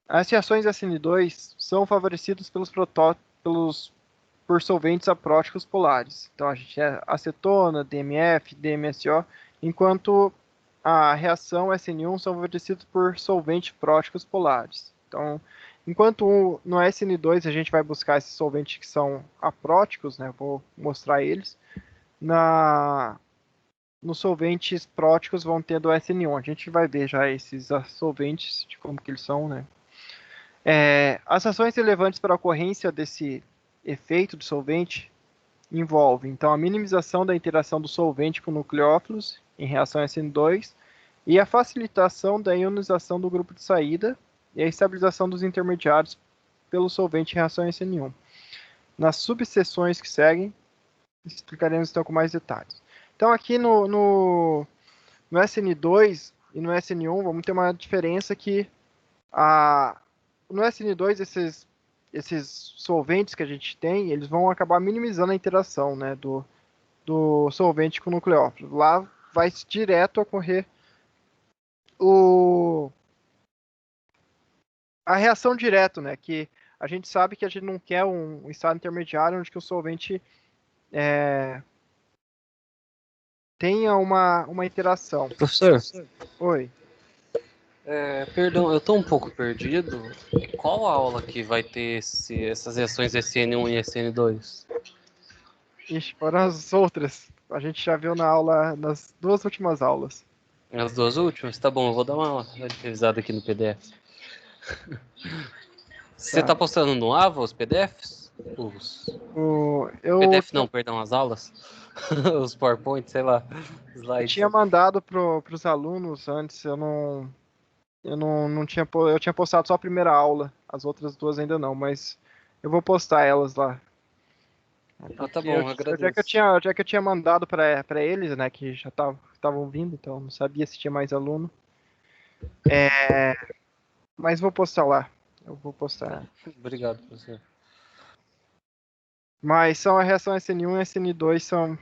[SPEAKER 1] As reações SN2 são favorecidas por solventes apróticos polares. Então a gente tem acetona, DMF, DMSO, enquanto a reação SN1 são favorecidas por solventes próticos polares. Então, enquanto no SN2 a gente vai buscar esses solventes que são apróticos, né? Vou mostrar eles. Nos solventes próticos vão tendo o SN1. A gente vai ver já esses solventes, de como que eles são, né? As ações relevantes para a ocorrência desse efeito do solvente envolvem, então, a minimização da interação do solvente com nucleófilos em reação SN2 e a facilitação da ionização do grupo de saída e a estabilização dos intermediários pelo solvente em reação SN1. Nas subseções que seguem, explicaremos então com mais detalhes. Então, aqui no SN2 e no SN1, vamos ter uma diferença que no SN2, esses solventes que a gente tem, eles vão acabar minimizando a interação, né, do solvente com o nucleófilo. Lá vai direto ocorrer a reação direto, né, que a gente sabe que a gente não quer um estado intermediário onde que o solvente tenha uma interação.
[SPEAKER 3] Professor,
[SPEAKER 1] Oi.
[SPEAKER 3] perdão, eu tô um pouco perdido. Qual aula que vai ter essas reações SN1 e SN2?
[SPEAKER 1] Ixi, foram as outras. A gente já viu nas duas últimas aulas.
[SPEAKER 3] As duas últimas? Tá bom, eu vou dar uma revisada aqui no PDF. Você tá postando no AVA os PDFs? PDF não, perdão, as aulas? Os PowerPoint, sei lá,
[SPEAKER 1] Eu
[SPEAKER 3] slides.
[SPEAKER 1] tinha mandado para os alunos antes, não tinha, eu tinha postado só a primeira aula, as outras duas ainda não, mas eu vou postar elas lá.
[SPEAKER 3] Tá bom, agradeço.
[SPEAKER 1] Já que eu tinha mandado para eles, né, que já estavam vindo, então não sabia se tinha mais aluno. Mas vou postar lá. Eu vou postar.
[SPEAKER 3] Obrigado, professor.
[SPEAKER 1] Mas são a reação SN1 e SN2 são.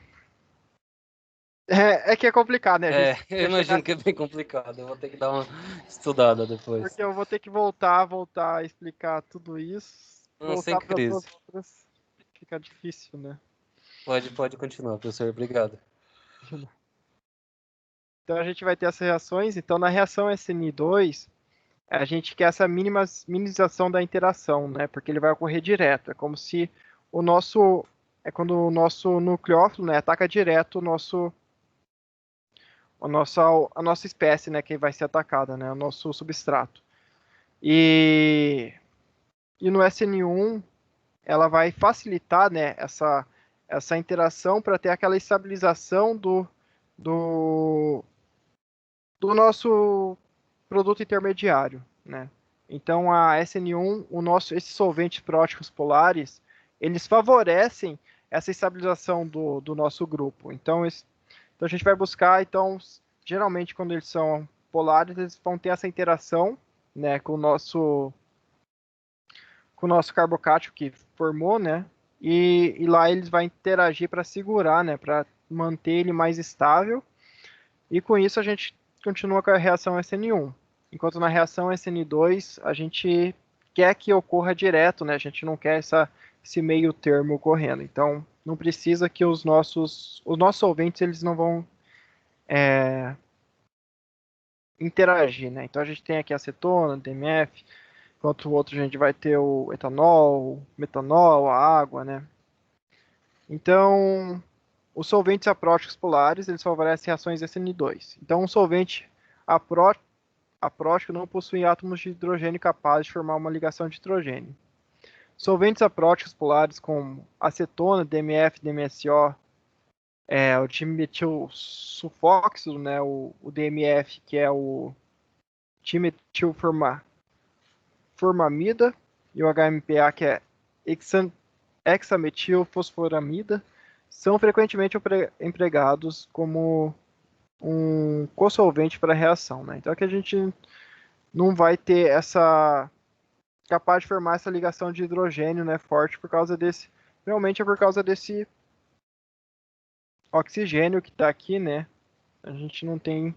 [SPEAKER 1] É que é complicado, né?
[SPEAKER 3] Eu imagino que é bem complicado. Eu vou ter que dar uma estudada depois.
[SPEAKER 1] Porque eu vou ter que voltar a explicar tudo isso.
[SPEAKER 3] Sem
[SPEAKER 1] Voltar para as
[SPEAKER 3] crise.
[SPEAKER 1] duas outras. Fica difícil, né?
[SPEAKER 3] Pode continuar, professor. Obrigado.
[SPEAKER 1] Então a gente vai ter essas reações. Então na reação SN2, a gente quer essa minimização da interação, né? Porque ele vai ocorrer direto. É como se quando o nosso nucleófilo, né, ataca direto a nossa espécie, né, que vai ser atacada, né, o nosso substrato. E no SN1 ela vai facilitar, né, essa interação para ter aquela estabilização do, do nosso produto intermediário, né? Então a SN1, esses solventes próticos polares, eles favorecem essa estabilização do nosso grupo. Então, então a gente vai buscar, então, geralmente quando eles são polares, eles vão ter essa interação, né, com o nosso carbocátion que formou, né? E lá eles vão interagir para segurar, né? Para manter ele mais estável. E com isso a gente continua com a reação SN1. Enquanto na reação SN2 a gente quer que ocorra direto, né? A gente não quer esse meio termo ocorrendo. Então não precisa que os nossos solventes eles não vão interagir, né? Então a gente tem aqui acetona, DMF, enquanto o outro a gente vai ter o etanol, o metanol, a água, né? Então, os solventes apróticos polares, eles favorecem reações SN2. Então, um solvente aprótico não possui átomos de hidrogênio capazes de formar uma ligação de hidrogênio. Solventes apróticos polares como acetona, DMF, DMSO, o dimetil sulfóxido, né, o DMF, que é o dimetilformamida, e o HMPA, que é hexametilfosforamida, são frequentemente empregados como um cosolvente para a reação, né? Então aqui a gente não vai ter capaz de formar essa ligação de hidrogênio, né, forte por causa realmente é por causa desse oxigênio que está aqui, né? A gente não tem,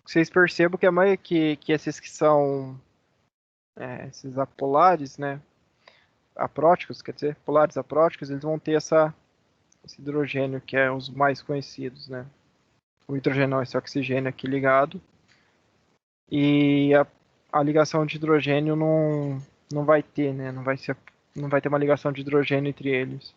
[SPEAKER 1] vocês percebam que que esses que são esses apolares, né, apróticos, quer dizer, polares apróticos, eles vão ter esse hidrogênio que é os mais conhecidos, né? O hidrogênio, não, esse oxigênio aqui ligado. E a ligação de hidrogênio não vai ter, né? Não vai ter uma ligação de hidrogênio entre eles.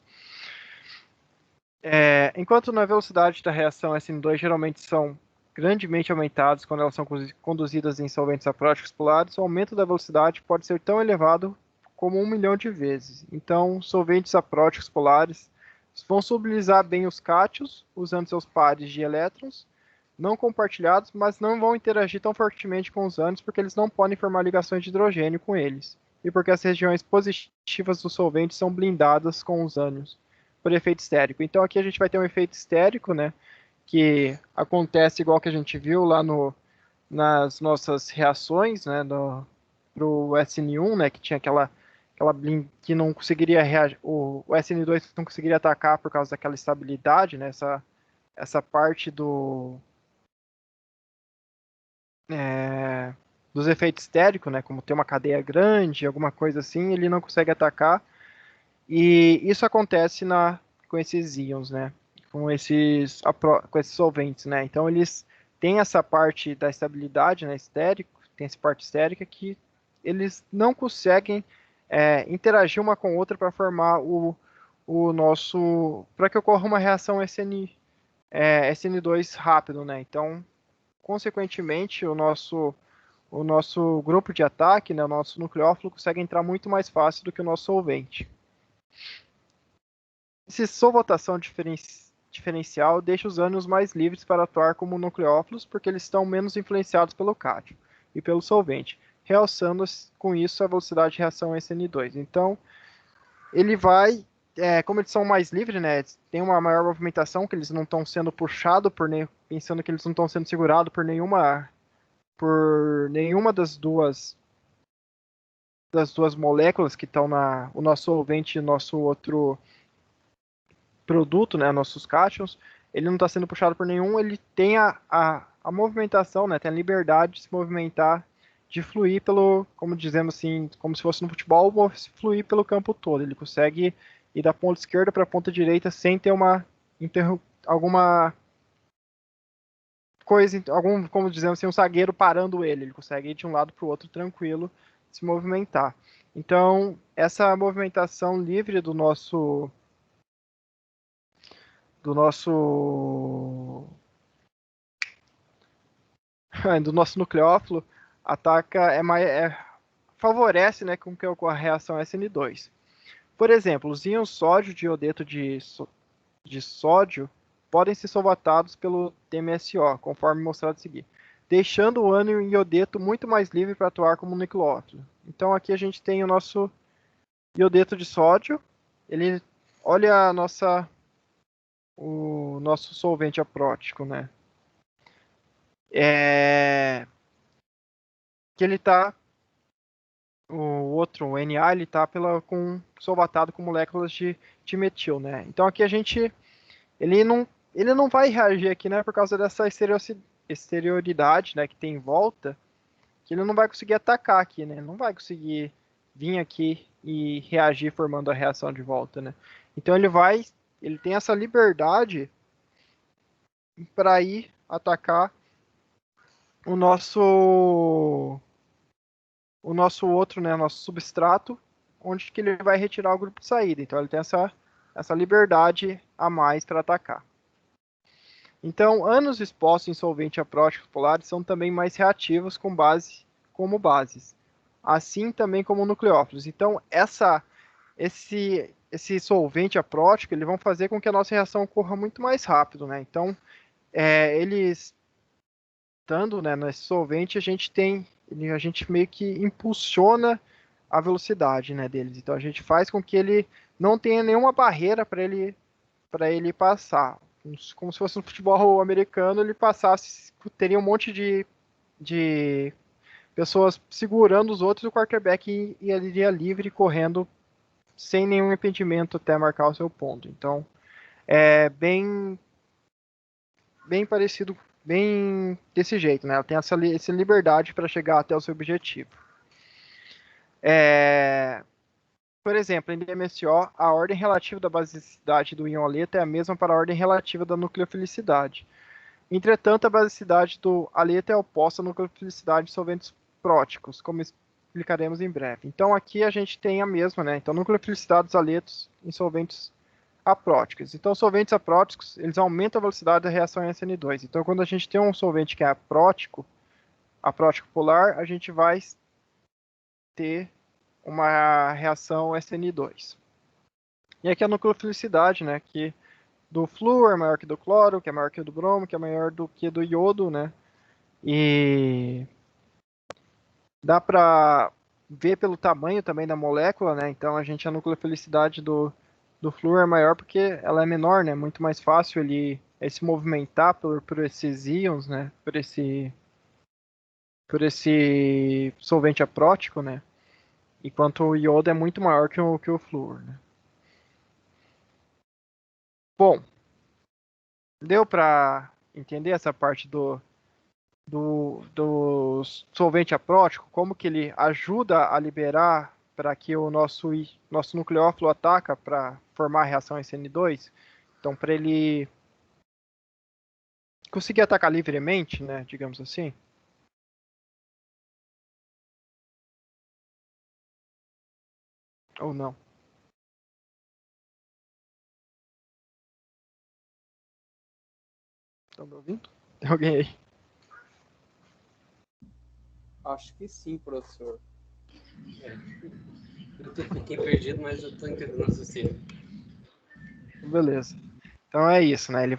[SPEAKER 1] Enquanto na velocidade da reação SN2 geralmente são grandemente aumentadas quando elas são conduzidas em solventes apróticos polares, o aumento da velocidade pode ser tão elevado como 1 milhão de vezes. Então, solventes apróticos polares vão solubilizar bem os cátions, usando seus pares de elétrons não compartilhados, mas não vão interagir tão fortemente com os ânions porque eles não podem formar ligações de hidrogênio com eles, e porque as regiões positivas do solvente são blindadas com os ânions por efeito estérico. Então aqui a gente vai ter um efeito estérico, né, que acontece igual que a gente viu lá nas nossas reações, né, pro SN1, né, que tinha aquela que não conseguiria reagir, o SN2 não conseguiria atacar por causa daquela estabilidade, né, essa parte dos efeitos estéricos, né, como ter uma cadeia grande, alguma coisa assim, ele não consegue atacar. E isso acontece com esses íons, né, com esses solventes, né. Então eles têm essa parte da estabilidade, né, estérico, tem essa parte estérica que eles não conseguem interagir uma com a outra para formar para que ocorra uma reação SN2 rápido, né. Então, consequentemente, o nosso grupo de ataque, né, o nosso nucleófilo, consegue entrar muito mais fácil do que o nosso solvente. Essa solvatação diferencial deixa os ânions mais livres para atuar como nucleófilos, porque eles estão menos influenciados pelo cátion e pelo solvente, realçando com isso a velocidade de reação SN2. Então, ele vai, como eles são mais livres, né, tem uma maior movimentação, que eles não estão sendo puxados pensando que eles não estão sendo segurados por nenhuma das duas moléculas que estão o nosso solvente e o nosso outro produto, né, nossos cátions, ele não está sendo puxado por nenhum, ele tem a movimentação, né, tem a liberdade de se movimentar, de fluir como dizemos assim, como se fosse no futebol, fluir pelo campo todo. Ele consegue ir da ponta esquerda para a ponta direita sem ter alguma coisa, como dizemos assim, um zagueiro parando ele. Ele consegue ir de um lado para o outro tranquilo, se movimentar. Então, essa movimentação livre do nosso do nosso nucleófilo ataca, favorece, né, com que ocorra a reação SN2. Por exemplo, os íons sódio de iodeto de sódio podem ser solvatados pelo TMSO, conforme mostrado a seguir, deixando o ânion iodeto muito mais livre para atuar como nucleófilo. Então aqui a gente tem o nosso iodeto de sódio, ele olha o nosso solvente aprótico, né? Que ele está, o outro, o Na, ele está solvatado com moléculas de dimetil, né? Então aqui ele não vai reagir aqui, né, por causa dessa exterioridade, né, que tem em volta, que ele não vai conseguir atacar aqui, né? Não vai conseguir vir aqui e reagir formando a reação de volta, né? Então ele tem essa liberdade para ir atacar o nosso outro, né, nosso substrato, onde que ele vai retirar o grupo de saída. Então ele tem essa liberdade a mais para atacar. Então, ânions expostos em solvente apróticos polares são também mais reativos como bases, assim também como nucleófilos. Então, esse solvente aprótico, eles vão fazer com que a nossa reação ocorra muito mais rápido, né? Então, eles estando, né, nesse solvente, a gente meio que impulsiona a velocidade, né, deles. Então, a gente faz com que ele não tenha nenhuma barreira para ele passar. Como se fosse no futebol americano, ele passasse, teria um monte de pessoas segurando os outros, e o quarterback iria livre, correndo sem nenhum impedimento até marcar o seu ponto. Então, é bem parecido, bem desse jeito, né? Ela tem essa liberdade para chegar até o seu objetivo. Por exemplo, em DMSO, a ordem relativa da basicidade do íon aleta é a mesma para a ordem relativa da nucleofilicidade. Entretanto, a basicidade do aleta é oposta à nucleofilicidade de solventes próticos, como explicaremos em breve. Então, aqui a gente tem a mesma, né? Então, nucleofilicidade dos aletos em solventes apróticos. Então, solventes apróticos, eles aumentam a velocidade da reação em SN2. Então, quando a gente tem um solvente que é aprótico polar, a gente vai ter uma reação SN2. E aqui a nucleofilicidade, né, que do flúor é maior que do cloro, que é maior que do bromo, que é maior do que do iodo, né? E dá para ver pelo tamanho também da molécula, né? Então a nucleofilicidade do flúor é maior porque ela é menor, né? Muito mais fácil ele se movimentar por esses íons, né? Por esse solvente aprótico, né? Enquanto o iodo é muito maior que o flúor, né? Bom, deu para entender essa parte do solvente aprótico, como que ele ajuda a liberar para que o nosso nucleófilo ataca para formar a reação SN2? Então, para ele conseguir atacar livremente, né, digamos assim. Ou não. Estão me ouvindo? Tem alguém aí?
[SPEAKER 2] Acho que sim, professor.
[SPEAKER 3] Eu fiquei perdido, mas eu tô entendendo o raciocínio.
[SPEAKER 1] Beleza. Então é isso, né? Ele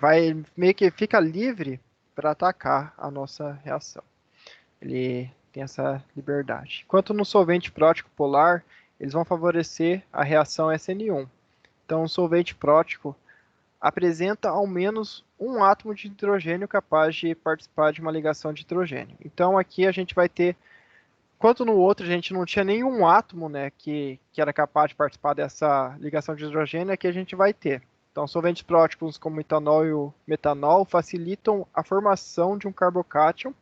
[SPEAKER 1] meio que fica livre para atacar a nossa reação. Ele tem essa liberdade. Enquanto no solvente prótico polar, eles vão favorecer a reação SN1. Então, o solvente prótico apresenta ao menos um átomo de hidrogênio capaz de participar de uma ligação de hidrogênio. Então, aqui a gente vai ter, enquanto no outro a gente não tinha nenhum átomo, né, que era capaz de participar dessa ligação de hidrogênio, aqui a gente vai ter. Então, solventes próticos como o etanol e o metanol facilitam a formação de um carbocátion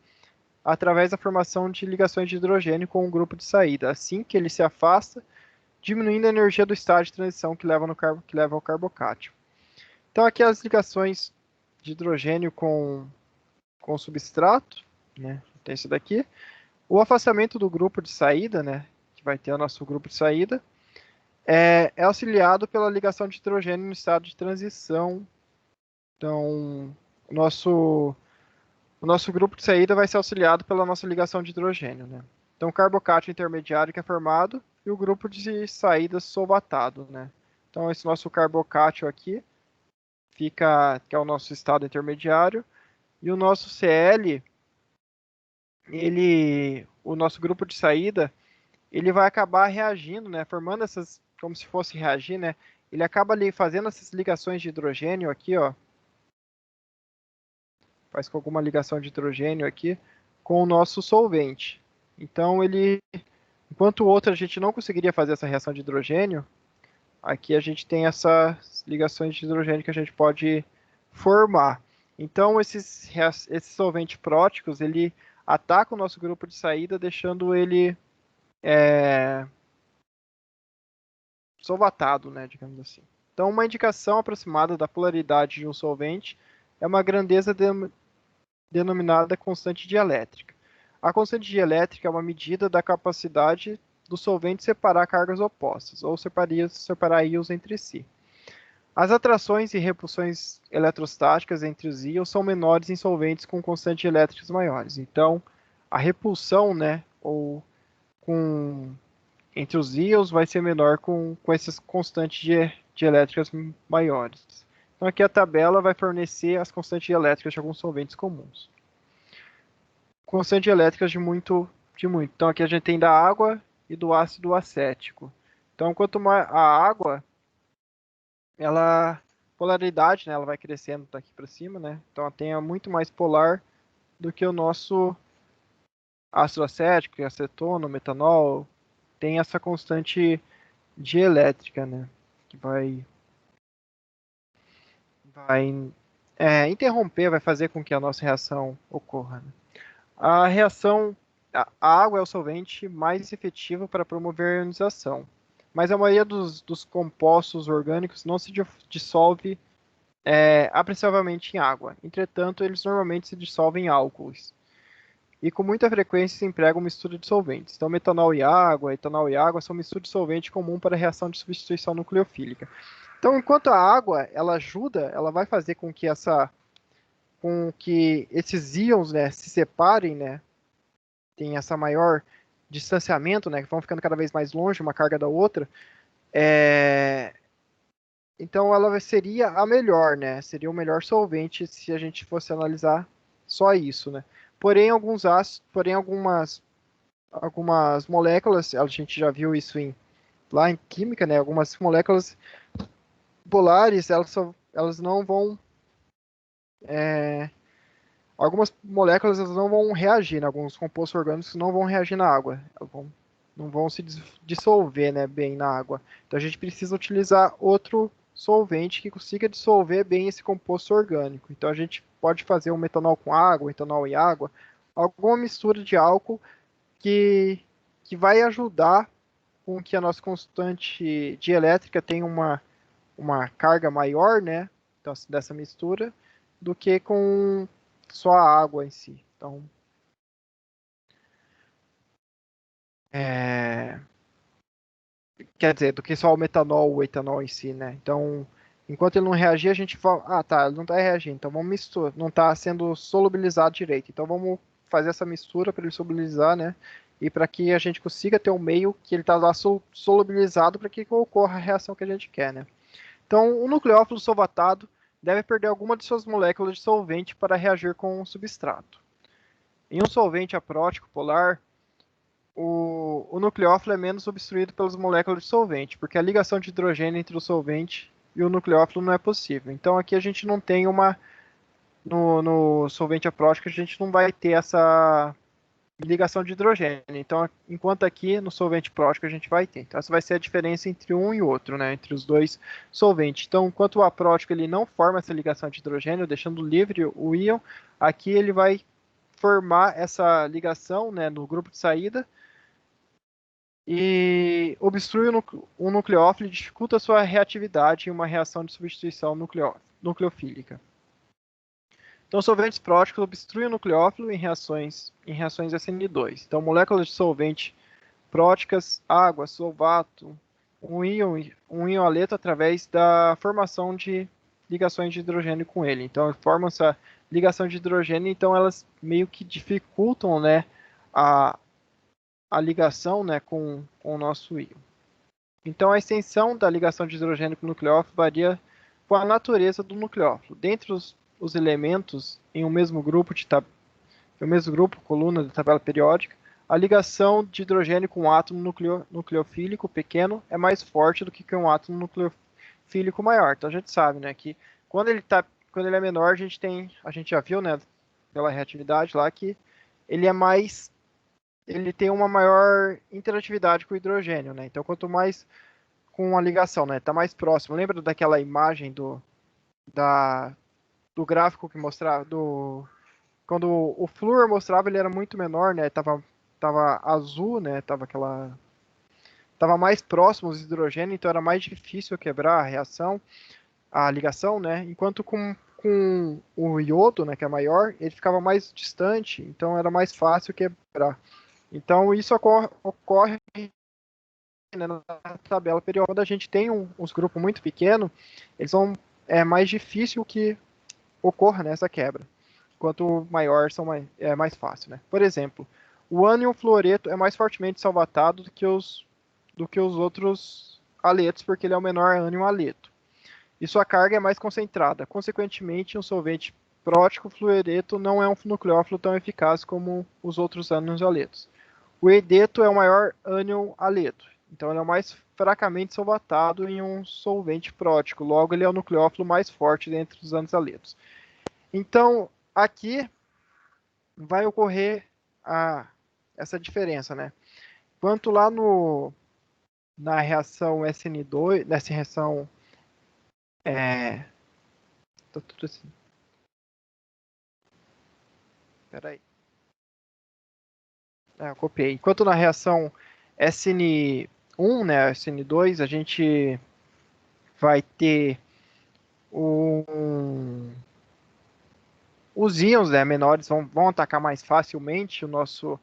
[SPEAKER 1] através da formação de ligações de hidrogênio com um grupo de saída, assim que ele se afasta, diminuindo a energia do estágio de transição que leva ao carbocátion. Então, aqui as ligações de hidrogênio com o substrato, né? Tem esse daqui. O afastamento do grupo de saída, né? Que vai ter o nosso grupo de saída, é auxiliado pela ligação de hidrogênio no estado de transição. Então, o o nosso grupo de saída vai ser auxiliado pela nossa ligação de hidrogênio, né? Então, o carbocátio intermediário que é formado e o grupo de saída solvatado, né? Então, esse nosso carbocátio aqui fica, que é o nosso estado intermediário, e o nosso Cl, o nosso grupo de saída, ele vai acabar reagindo, né? Formando essas, como se fosse reagir, né? Ele acaba ali fazendo essas ligações de hidrogênio aqui, ó. Faz com alguma ligação de hidrogênio aqui com o nosso solvente. Então, enquanto o outro a gente não conseguiria fazer essa reação de hidrogênio, aqui a gente tem essas ligações de hidrogênio que a gente pode formar. Então, esses solventes próticos, ele ataca o nosso grupo de saída, deixando ele solvatado, né, digamos assim. Então, uma indicação aproximada da polaridade de um solvente é uma grandeza denominada constante dielétrica. A constante dielétrica é uma medida da capacidade do solvente separar cargas opostas, ou separar íons entre si. As atrações e repulsões eletrostáticas entre os íons são menores em solventes com constantes elétricas maiores. Então, a repulsão, né, entre os íons vai ser menor com essas constantes dielétricas maiores. Então, aqui a tabela vai fornecer as constantes dielétricas de alguns solventes comuns. Constantes dielétricas de muito. Então, aqui a gente tem da água e do ácido acético. Então, quanto mais a água, polaridade, né, ela vai crescendo daqui para cima, né? Então, ela tem muito mais polar do que o nosso ácido acético, acetona, metanol. Tem essa constante dielétrica, né? Que vai interromper, vai fazer com que a nossa reação ocorra, né? A água é o solvente mais efetivo para promover a ionização, mas a maioria dos compostos orgânicos não se dissolve apreciavelmente em água. Entretanto, eles normalmente se dissolvem em álcools. E com muita frequência se emprega uma mistura de solventes. Então, metanol e água são mistura de solvente comum para a reação de substituição nucleofílica. Então, enquanto a água ela ajuda, ela vai fazer com que esses íons, né, se separem, né, tem essa maior distanciamento, né, que vão ficando cada vez mais longe uma carga da outra. Então, ela seria a melhor, né, seria o melhor solvente se a gente fosse analisar só isso, né. Porém, algumas moléculas, a gente já viu isso lá em química, né, algumas moléculas polares, elas não vão algumas moléculas elas não vão reagir, né? Alguns compostos orgânicos não vão reagir na água, não vão se dissolver, né, bem na água. Então a gente precisa utilizar outro solvente que consiga dissolver bem esse composto orgânico. Então a gente pode fazer um metanol com água, etanol e água, alguma mistura de álcool que vai ajudar com que a nossa constante dielétrica tenha uma carga maior, né, então, dessa mistura, do que com só a água em si. Então, quer dizer, do que só o metanol ou o etanol em si, né? Então, enquanto ele não reagir, a gente fala, ele não está reagindo, então vamos misturar, não está sendo solubilizado direito. Então, vamos fazer essa mistura para ele solubilizar, né? E para que a gente consiga ter um meio que ele está lá solubilizado para que ocorra a reação que a gente quer, né? Então, o nucleófilo solvatado deve perder alguma de suas moléculas de solvente para reagir com o substrato. Em um solvente aprótico polar, o nucleófilo é menos obstruído pelas moléculas de solvente, porque a ligação de hidrogênio entre o solvente e o nucleófilo não é possível. Então, aqui a gente não tem no solvente aprótico, a gente não vai ter essa ligação de hidrogênio. Então, enquanto aqui no solvente prótico a gente vai ter. Então, essa vai ser a diferença entre um e outro, né? Entre os dois solventes. Então, enquanto o aprótico ele não forma essa ligação de hidrogênio, deixando livre o íon, aqui ele vai formar essa ligação, né, no grupo de saída e obstrui o nucleófilo e dificulta a sua reatividade em uma reação de substituição nucleofílica. Então, solventes próticos obstruem o nucleófilo em reações SN2. Então, moléculas de solvente próticas, água, solvato, um íon haleto através da formação de ligações de hidrogênio com ele. Então, formam essa ligação de hidrogênio, então elas meio que dificultam, né, a, a ligação, né, com o nosso íon. Então a extensão da ligação de hidrogênio com o nucleófilo varia com a natureza do nucleófilo. Dentre os elementos em um mesmo grupo coluna da tabela periódica, a ligação de hidrogênio com um átomo nucleofílico pequeno é mais forte do que com um átomo nucleofílico maior. Então a gente sabe, né, que quando ele é menor, a gente já viu, né, pela reatividade lá que ele tem uma maior interatividade com o hidrogênio, né? Então quanto mais com a ligação, né, tá mais próximo. Lembra daquela imagem do gráfico que mostrava quando o flúor mostrava, ele era muito menor, né? Tava azul, né? Tava mais próximo dos hidrogênios, então era mais difícil quebrar a ligação, né? Enquanto com o iodo, né, que é maior, ele ficava mais distante, então era mais fácil quebrar. Então isso ocorre, né, na tabela periódica. Quando a gente tem uns grupos muito pequenos, é mais difícil que ocorra nessa quebra. Quanto maior é mais fácil, né? Por exemplo, o ânion fluoreto é mais fortemente solvatado do que os outros aletos, porque ele é o menor ânion aleto. E sua carga é mais concentrada. Consequentemente, um solvente prótico fluoreto não é um nucleófilo tão eficaz como os outros ânions aletos. O edeto é o maior ânion aleto, então ele é o mais fracamente solvatado em um solvente prótico. Logo, ele é o nucleófilo mais forte dentre os ânions aletos. Então, aqui vai ocorrer essa diferença, né? Quanto lá na reação SN2, nessa reação tá tudo assim. Peraí. Eu copiei. Enquanto na reação SN1, né, SN2, a gente vai ter os íons, né, menores vão atacar mais facilmente o nosso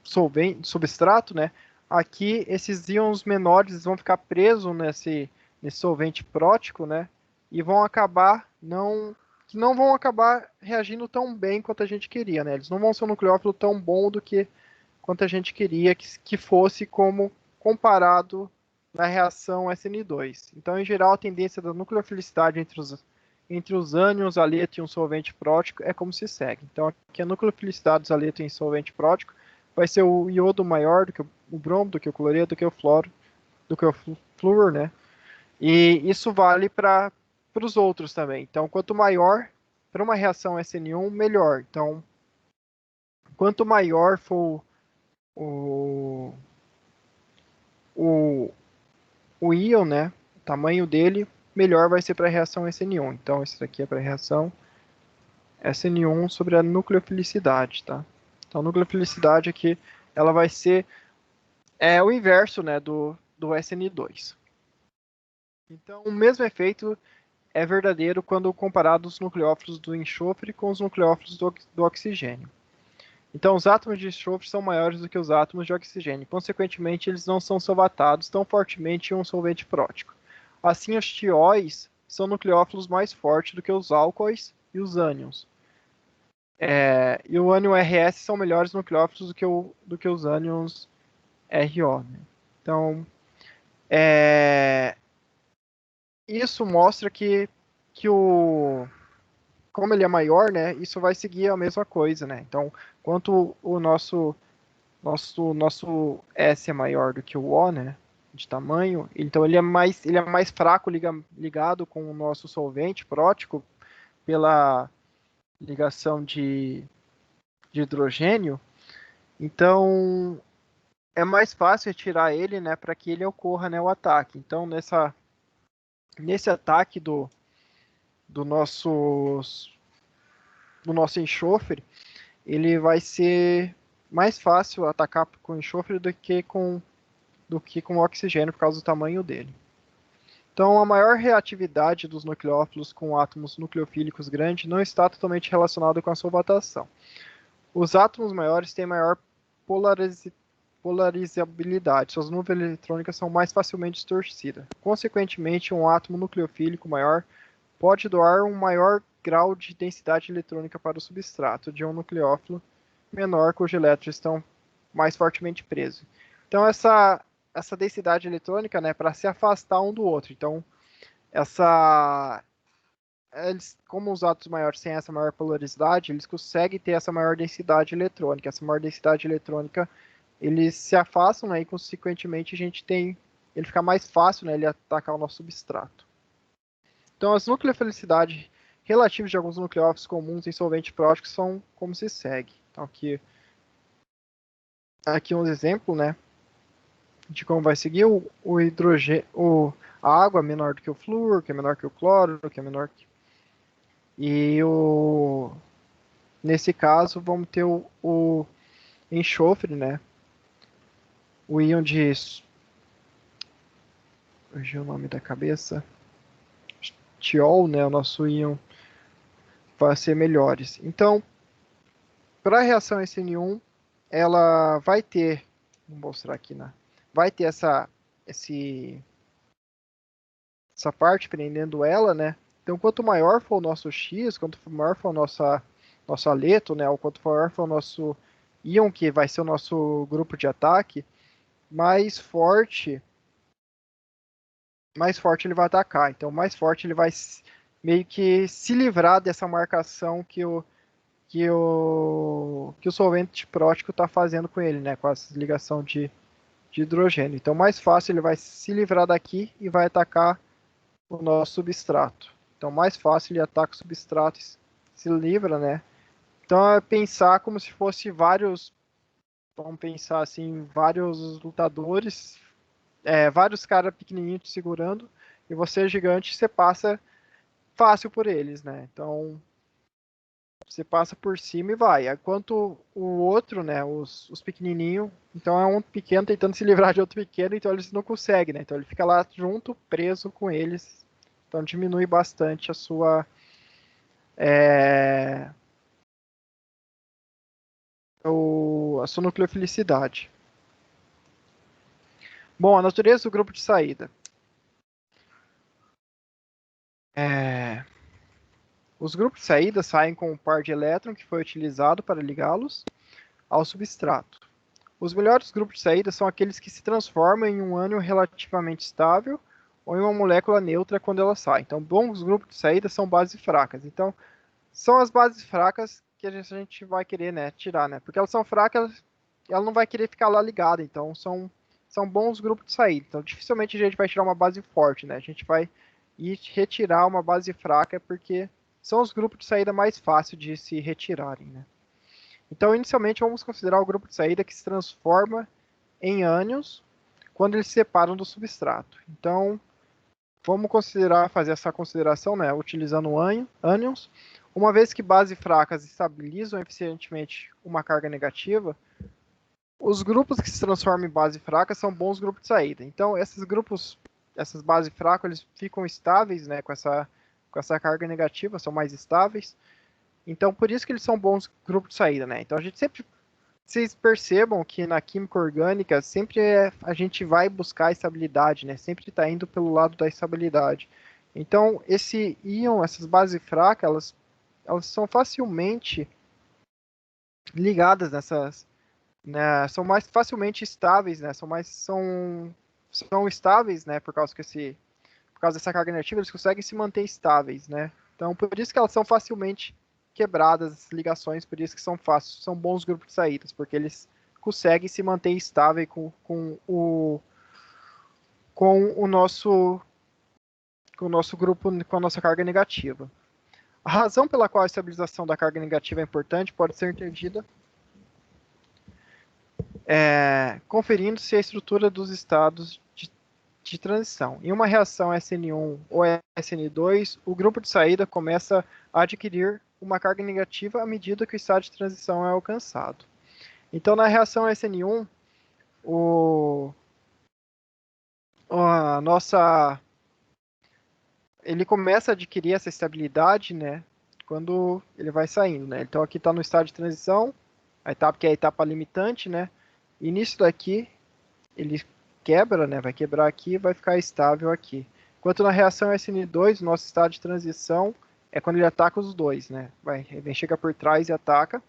[SPEAKER 1] solvente, substrato, né? Aqui esses íons menores vão ficar presos nesse solvente prótico, né? E não vão acabar reagindo tão bem quanto a gente queria, né? Eles não vão ser um nucleófilo tão bom do que quanto a gente queria que fosse como comparado na reação SN2. Então, em geral, a tendência da nucleofilicidade entre os ânions, aleto e um solvente prótico é como se segue. Então, aqui a nucleofilicidade dos aletos em solvente prótico vai ser o iodo maior do que o bromo, do que o cloreto, do que o flúor, né? E isso vale para os outros também. Então, quanto maior, para uma reação SN1, melhor. Então, quanto maior for o, o íon, né? O tamanho dele, melhor vai ser para a reação SN1. Então, esse daqui é para a reação SN1 sobre a nucleofilicidade, tá? Então, a nucleofilicidade aqui, ela vai ser o inverso, né, do SN2. Então, o mesmo efeito é verdadeiro quando comparado os nucleófilos do enxofre com os nucleófilos do oxigênio. Então, os átomos de enxofre são maiores do que os átomos de oxigênio. Consequentemente, eles não são solvatados tão fortemente em um solvente prótico. Assim, os tióis são nucleófilos mais fortes do que os álcoois e os ânions. E o ânion RS são melhores nucleófilos do que os ânions RO. Né? Então, isso mostra que como ele é maior, né, isso vai seguir a mesma coisa, né? Então, quanto o nosso S é maior do que o O, né, de tamanho, então ele é mais fraco ligado com o nosso solvente prótico pela ligação de hidrogênio. Então, é mais fácil retirar ele, né, para que ele ocorra, né, o ataque. Então, nesse ataque do nosso enxofre, ele vai ser mais fácil atacar com enxofre do que com oxigênio por causa do tamanho dele. Então, a maior reatividade dos nucleófilos com átomos nucleofílicos grandes não está totalmente relacionada com a solvatação. Os átomos maiores têm maior polarizabilidade. Suas nuvens eletrônicas são mais facilmente distorcidas. Consequentemente, um átomo nucleofílico maior pode doar um maior grau de densidade eletrônica para o substrato de um nucleófilo menor, cujos elétrons estão mais fortemente presos. Então, essa densidade eletrônica, né, para se afastar um do outro. Então, como os átomos maiores têm essa maior polaricidade, eles conseguem ter essa maior densidade eletrônica. Essa maior densidade eletrônica, eles se afastam, né, e consequentemente ele fica mais fácil, né, ele atacar o nosso substrato. Então, as nucleofilicidades relativas de alguns nucleófilos comuns em solventes próticos são como se segue. Então, aqui um exemplo, né, de como vai seguir o hidrogênio, a água é menor do que o flúor, que é menor que o cloro, que é menor que... Nesse caso, vamos ter o enxofre, né, o íon de... Hoje é o nome da cabeça... tiol, né, o nosso íon vai ser melhores. Então, para a reação SN1, ela vai ter, vou mostrar aqui, né, vai ter essa parte prendendo ela, né? Então, quanto maior for o nosso X, quanto maior for nosso aleto, né, ou quanto maior for o nosso íon, que vai ser o nosso grupo de ataque, mais forte ele vai atacar. Então, mais forte ele vai meio que se livrar dessa marcação que o solvente prótico está fazendo com ele, né, com essa ligação de hidrogênio. Então, mais fácil ele vai se livrar daqui e vai atacar o nosso substrato. Então, mais fácil ele ataca o substrato e se livra, né? Então, é pensar como se fosse vamos pensar assim, vários lutadores, vários caras pequenininhos te segurando, e você gigante, você passa fácil por eles, né? Então, você passa por cima e vai. Enquanto o outro, né, os pequenininhos, então é um pequeno tentando se livrar de outro pequeno, então eles não conseguem, né? Então ele fica lá junto, preso com eles. Então diminui bastante a sua nucleofilicidade. Bom, a natureza do grupo de saída. Os grupos de saída saem com o par de elétron que foi utilizado para ligá-los ao substrato. Os melhores grupos de saída são aqueles que se transformam em um ânion relativamente estável ou em uma molécula neutra quando ela sai. Então, bons grupos de saída são bases fracas. Então, são as bases fracas que a gente vai querer, né, tirar, né? Porque elas são fracas, ela não vai querer ficar lá ligada. Então, são bons grupos de saída. Então, dificilmente a gente vai tirar uma base forte, né? A gente vai ir retirar uma base fraca porque são os grupos de saída mais fáceis de se retirarem, né? Então, inicialmente, vamos considerar o grupo de saída que se transforma em ânions quando eles se separam do substrato. Então, vamos fazer essa consideração, né, utilizando ânions. Uma vez que bases fracas estabilizam eficientemente uma carga negativa, os grupos que se transformam em base fraca são bons grupos de saída. Então, essas bases fracas, eles ficam estáveis, né, com essa carga negativa, são mais estáveis. Então, por isso que eles são bons grupos de saída, né? Então, vocês percebam que na química orgânica sempre a gente vai buscar a estabilidade, né? Sempre está indo pelo lado da estabilidade. Então, esse íon, essas bases fracas, elas são facilmente ligadas né? São mais facilmente estáveis, né? São estáveis, né? Por causa dessa carga negativa, eles conseguem se manter estáveis, né? Então, por isso que elas são facilmente quebradas, as ligações, por isso que são bons grupos de saídas, porque eles conseguem se manter estáveis com o nosso grupo, com a nossa carga negativa. A razão pela qual a estabilização da carga negativa é importante pode ser entendida conferindo-se a estrutura dos estados de transição. Em uma reação SN1 ou SN2, o grupo de saída começa a adquirir uma carga negativa à medida que o estado de transição é alcançado. Então, na reação SN1, ele começa a adquirir essa estabilidade, né, quando ele vai saindo, né? Então, aqui está no estado de transição, a etapa que é a etapa limitante, né? E nisso daqui, ele quebra, né? Vai quebrar aqui e vai ficar estável aqui. Enquanto na reação SN2, o nosso estado de transição é quando ele ataca os dois, né? Ele chega por trás e ataca.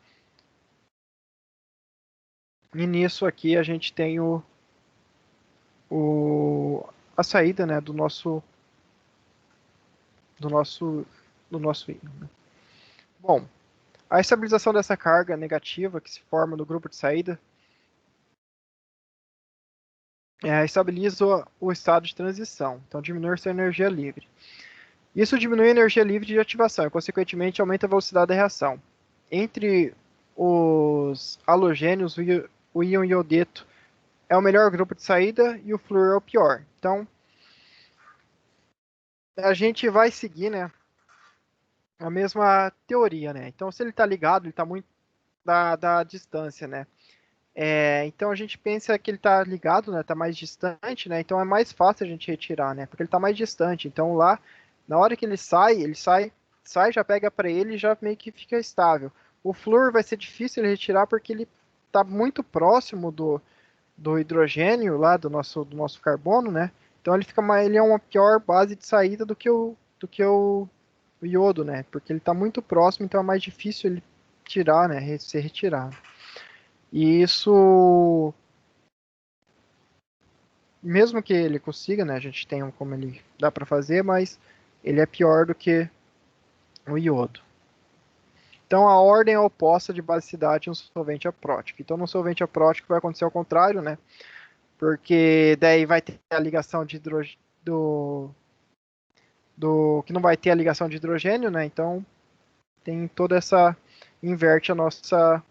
[SPEAKER 1] E nisso aqui a gente tem a saída, né, do nosso íon, né? Bom, a estabilização dessa carga negativa que se forma no grupo de saída estabiliza o estado de transição, então diminui sua energia livre. Isso diminui a energia livre de ativação e, consequentemente, aumenta a velocidade da reação. Entre os halogênios, o íon iodeto é o melhor grupo de saída e o flúor é o pior. Então, a gente vai seguir, né, a mesma teoria, né? Então, se ele está ligado, ele está muito da distância, né? Então a gente pensa que ele está ligado, né? Está mais distante, né? Então é mais fácil a gente retirar, né? Porque ele está mais distante. Então lá, na hora que ele sai, já pega para ele e já meio que fica estável. O flúor vai ser difícil ele retirar porque ele está muito próximo do hidrogênio lá do nosso carbono, né? Então ele é uma pior base de saída do que o iodo, né? Porque ele está muito próximo, então é mais difícil ele tirar, né? Ser retirado. E isso, mesmo que ele consiga, né? A gente tem como ele dá para fazer, mas ele é pior do que o iodo. Então a ordem é oposta de basicidade em um solvente aprótico. Então no solvente aprótico vai acontecer ao contrário, né? Porque daí vai ter a ligação de hidrogênio que não vai ter a ligação de hidrogênio, né? Então tem toda essa inverte a nossa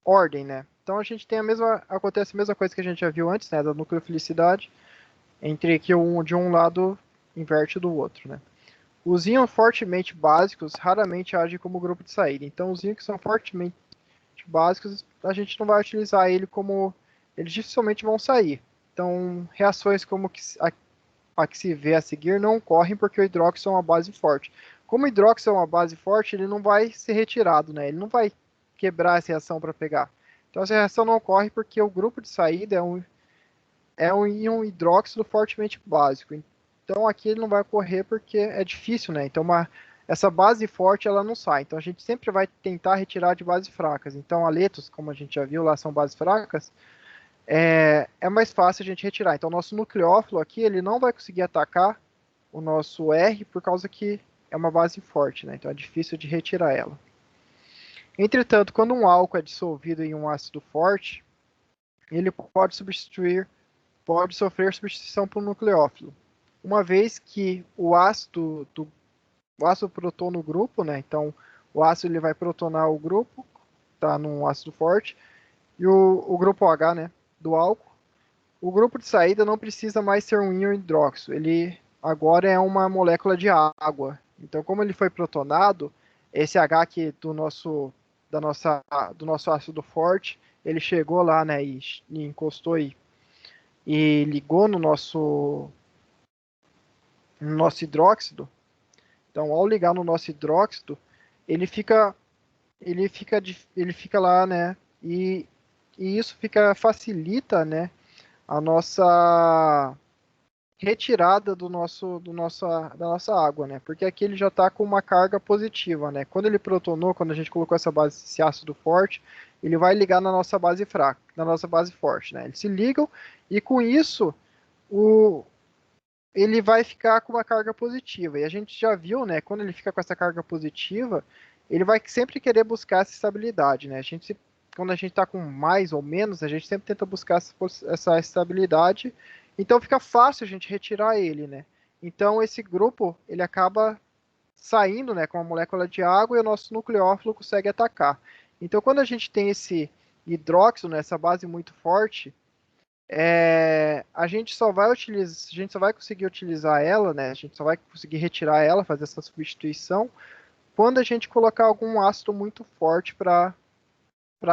[SPEAKER 1] ordem, né? Então a gente tem acontece a mesma coisa que a gente já viu antes, né? Da nucleofilicidade, entre que de um lado inverte do outro, né? Os íons fortemente básicos raramente agem como grupo de saída. Então os íons que são fortemente básicos, a gente não vai utilizar eles dificilmente vão sair. Então reações como a que se vê a seguir não ocorrem porque o hidróxido é uma base forte. Como o hidróxido é uma base forte, ele não vai ser retirado, né? Ele não vai quebrar essa reação para pegar. Então essa reação não ocorre porque o grupo de saída é um íon hidróxido fortemente básico. Então aqui ele não vai ocorrer porque é difícil, né? Então essa base forte ela não sai. Então a gente sempre vai tentar retirar de bases fracas. Então aletos, como a gente já viu lá, são bases fracas. É mais fácil a gente retirar. Então, o nosso nucleófilo aqui, ele não vai conseguir atacar o nosso R por causa que é uma base forte, né? Então, é difícil de retirar ela. Entretanto, quando um álcool é dissolvido em um ácido forte, ele pode sofrer substituição por um nucleófilo. Uma vez que o ácido protou no grupo, né? Então, o ácido ele vai protonar o grupo, tá num ácido forte, e o grupo H, né, do álcool. O grupo de saída não precisa mais ser um íon hidróxido, ele agora é uma molécula de água. Então, como ele foi protonado, esse H aqui do nosso ácido forte, ele chegou lá, né, e encostou e ligou no nosso hidróxido. Então, ao ligar no nosso hidróxido, ele fica, ele fica lá, né, e isso facilita, né, a nossa retirada da nossa água, né? Porque aqui ele já está com uma carga positiva, né? Quando ele protonou, quando a gente colocou esse ácido forte, ele vai ligar na nossa base fraca, na nossa base forte, né? Eles se ligam e com isso ele vai ficar com uma carga positiva. E a gente já viu, né? Quando ele fica com essa carga positiva, ele vai sempre querer buscar essa estabilidade, né? Quando a gente está com mais ou menos, a gente sempre tenta buscar essa estabilidade. Então fica fácil a gente retirar ele, né? Então esse grupo ele acaba saindo, né, com a molécula de água e o nosso nucleófilo consegue atacar. Então quando a gente tem esse hidróxido, né, essa base muito forte, a gente só vai conseguir utilizar ela, né? A gente só vai conseguir retirar ela, fazer essa substituição, quando a gente colocar algum ácido muito forte para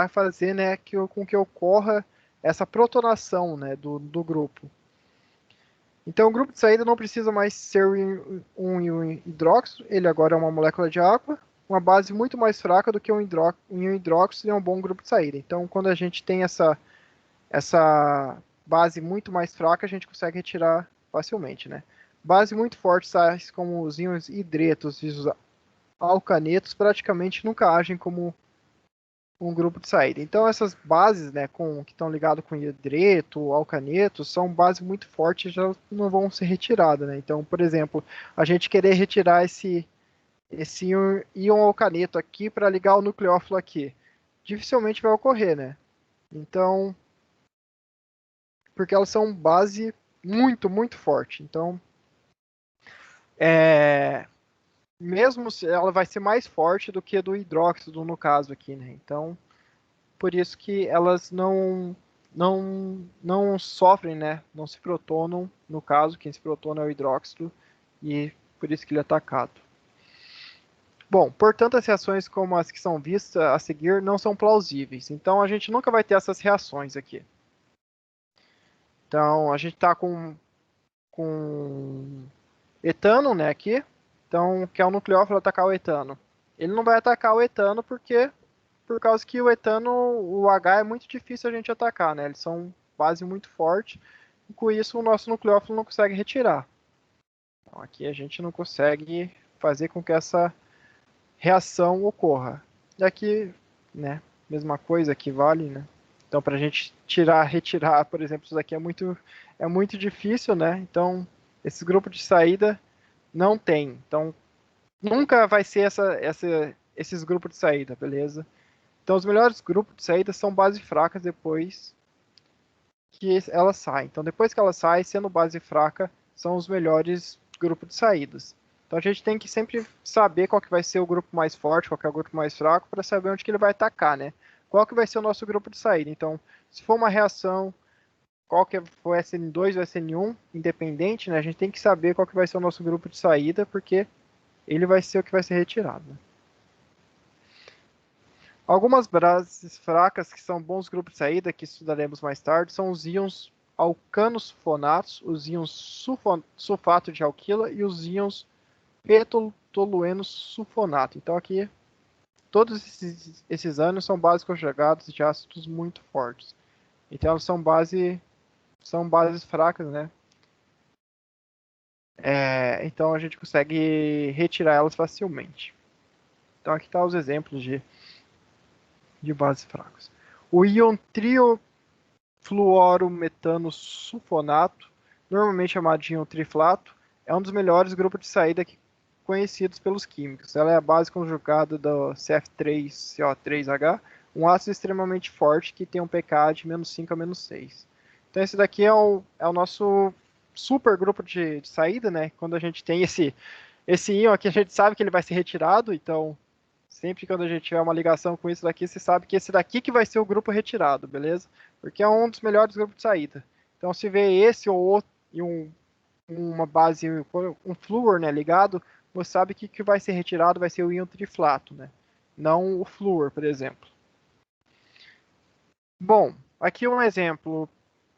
[SPEAKER 1] fazer, né, com que ocorra essa protonação, né, do grupo. Então, o grupo de saída não precisa mais ser um íon hidróxido, ele agora é uma molécula de água, uma base muito mais fraca do que um hidróxido e é um bom grupo de saída. Então, quando a gente tem essa base muito mais fraca, a gente consegue retirar facilmente, né? Base muito forte, tais como os íons hidretos e os alcanetos, praticamente nunca agem como um grupo de saída. Então, essas bases, né, que estão ligadas com hidreto, alcaneto, são bases muito fortes e já não vão ser retiradas, né? Então, por exemplo, a gente querer retirar esse íon alcaneto aqui para ligar o nucleófilo aqui, dificilmente vai ocorrer, né? Então, porque elas são base muito, muito forte. Então, é, mesmo se ela vai ser mais forte do que a do hidróxido no caso aqui, né? Então, por isso que elas não sofrem, né? Não se protonam, no caso, quem se protona é o hidróxido e por isso que ele é atacado. Bom, portanto, as reações como as que são vistas a seguir não são plausíveis. Então, a gente nunca vai ter essas reações aqui. Então, a gente está com etano, né, aqui. Então, que é o nucleófilo atacar o etano. Ele não vai atacar o etano por causa que o etano, o H é muito difícil a gente atacar, né? Eles são base muito forte. E com isso, o nosso nucleófilo não consegue retirar. Então, aqui a gente não consegue fazer com que essa reação ocorra. E aqui, né, mesma coisa que vale, né? Então, para a gente retirar, por exemplo, isso daqui é muito difícil, né? Então, esse grupo de saída não tem. Então, nunca vai ser esses grupos de saída, beleza? Então, os melhores grupos de saída são base fracas depois que ela sai. Então, depois que ela sai, sendo base fraca, são os melhores grupos de saídas. Então, a gente tem que sempre saber qual que vai ser o grupo mais forte, qual que é o grupo mais fraco, para saber onde que ele vai atacar, né? Qual que vai ser o nosso grupo de saída. Então, se for uma reação, qual que for o SN2 ou SN1, independente, né? A gente tem que saber qual que vai ser o nosso grupo de saída, porque ele vai ser o que vai ser retirado, né? Algumas bases fracas que são bons grupos de saída, que estudaremos mais tarde, são os íons alcanosulfonatos, os íons sulfato de alquila e os íons petolueno sulfonato. Então aqui, todos esses ânions são bases conjugadas de ácidos muito fortes. Então elas são bases fracas, né? Então a gente consegue retirar elas facilmente. Então aqui estão os exemplos de bases fracas. O íon fluorometano sulfonato, normalmente chamado de íon triflato, é um dos melhores grupos de saída conhecidos pelos químicos. Ela é a base conjugada do CF3CO3H, um ácido extremamente forte que tem um pK de -5 a -6. Então esse daqui é o nosso super grupo de saída, né? Quando a gente tem esse íon aqui, a gente sabe que ele vai ser retirado, então sempre quando a gente tiver uma ligação com isso daqui, você sabe que esse daqui que vai ser o grupo retirado, beleza? Porque é um dos melhores grupos de saída. Então, se vê esse ou outro e uma base, um flúor, né, ligado, você sabe que vai ser retirado vai ser o íon triflato, né? Não o flúor, por exemplo. Bom, aqui um exemplo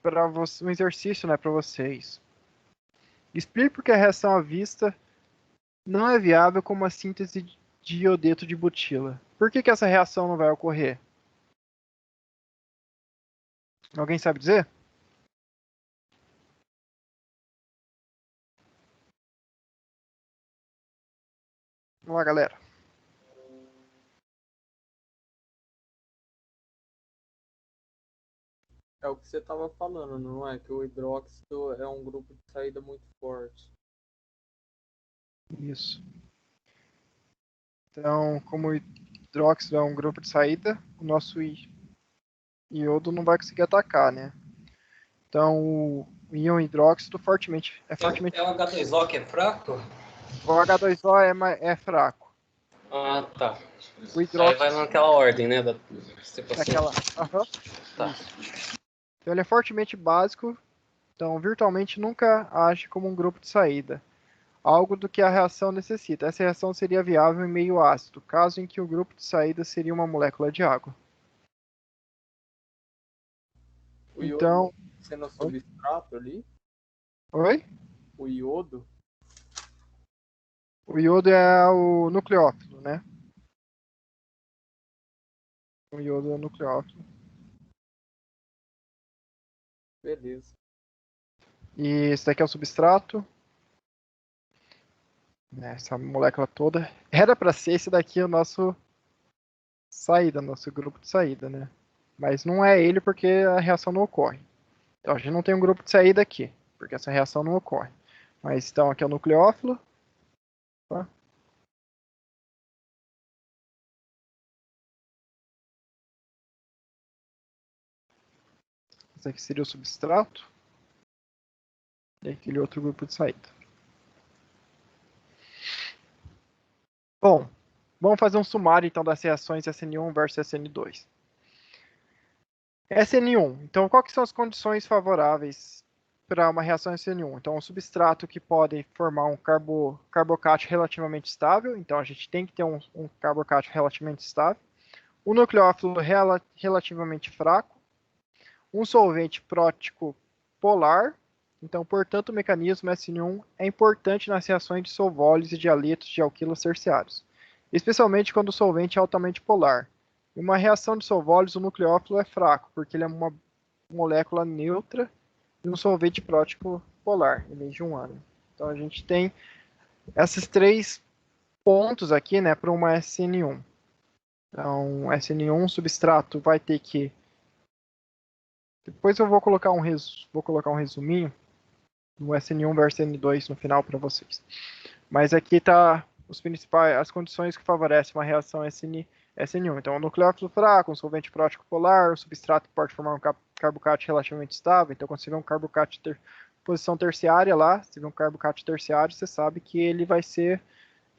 [SPEAKER 1] para um exercício, né, para vocês. Explique porque a reação à vista não é viável como a síntese de iodeto de butila. Por que essa reação não vai ocorrer? Alguém sabe dizer? Vamos lá, galera.
[SPEAKER 2] É o que você estava falando, não é? Que o hidróxido é um grupo de saída muito forte.
[SPEAKER 1] Isso. Então, como o hidróxido é um grupo de saída, o nosso iodo não vai conseguir atacar, né? Então, o íon hidróxido é fortemente.
[SPEAKER 3] É o H2O que é fraco?
[SPEAKER 1] O H2O é fraco.
[SPEAKER 3] Ah, tá.
[SPEAKER 1] O
[SPEAKER 3] Aí vai
[SPEAKER 1] hidróxido
[SPEAKER 3] naquela ordem, né? Da você passou.
[SPEAKER 1] daquela. Aham.
[SPEAKER 3] Tá.
[SPEAKER 1] Isso. Então, ele é fortemente básico, então virtualmente nunca age como um grupo de saída. Algo do que a reação necessita. Essa reação seria viável em meio ácido, caso em que o grupo de saída seria uma molécula de água.
[SPEAKER 2] O iodo
[SPEAKER 1] Então,
[SPEAKER 2] sendo substrato ali,
[SPEAKER 1] oi?
[SPEAKER 2] o iodo,
[SPEAKER 1] O iodo é o nucleófilo, né? iodo é o nucleófilo.
[SPEAKER 2] Beleza.
[SPEAKER 1] E esse daqui é o substrato. Essa molécula toda. Era para ser esse daqui o nosso saída, nosso grupo de saída, né? Mas não é ele porque a reação não ocorre. Então a gente não tem um grupo de saída aqui, porque essa reação não ocorre. Mas então aqui é o nucleófilo. Tá? Esse aqui seria o substrato. E aquele outro grupo de saída. Bom, vamos fazer um sumário então das reações SN1 versus SN2. SN1. Então, quais são as condições favoráveis para uma reação SN1? Então, um substrato que pode formar um carbocátion relativamente estável. Então, a gente tem que ter um carbocátion relativamente estável. Um nucleófilo relativamente fraco. Um solvente prótico polar. Então, portanto, o mecanismo SN1 é importante nas reações de solvólios e de haletos de alquilos terciários, especialmente quando o solvente é altamente polar. Em uma reação de solvólios, o nucleófilo é fraco, porque ele é uma molécula neutra e um solvente prótico polar, ele é de um átomo. Então, a gente tem esses 3 pontos aqui, né, para uma SN1. Então, SN1, substrato, vai ter que... Depois eu vou colocar um resuminho no SN1 versus SN2 no final para vocês. Mas aqui está as condições que favorecem uma reação SN1. Então, um nucleófilo fraco, um solvente prótico polar, o substrato pode formar um carbocátion relativamente estável. Então, quando você vê um carbocátion posição terciária lá, se vê um carbocátion terciário, você sabe que ele vai ser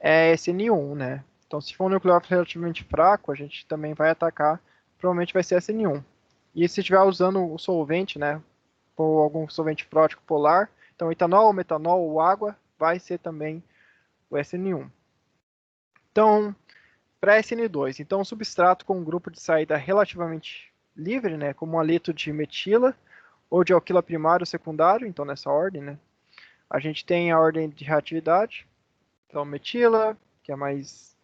[SPEAKER 1] SN1, né? Então, se for um nucleófilo relativamente fraco, a gente também vai atacar, provavelmente vai ser SN1. E se estiver usando o solvente, né, ou algum solvente prótico polar, então etanol, metanol ou água, vai ser também o SN1. Então, para SN2, então um substrato com um grupo de saída relativamente livre, né, como um haleto de metila ou de alquila primário ou secundário, então nessa ordem, né, a gente tem a ordem de reatividade, então metila, que é mais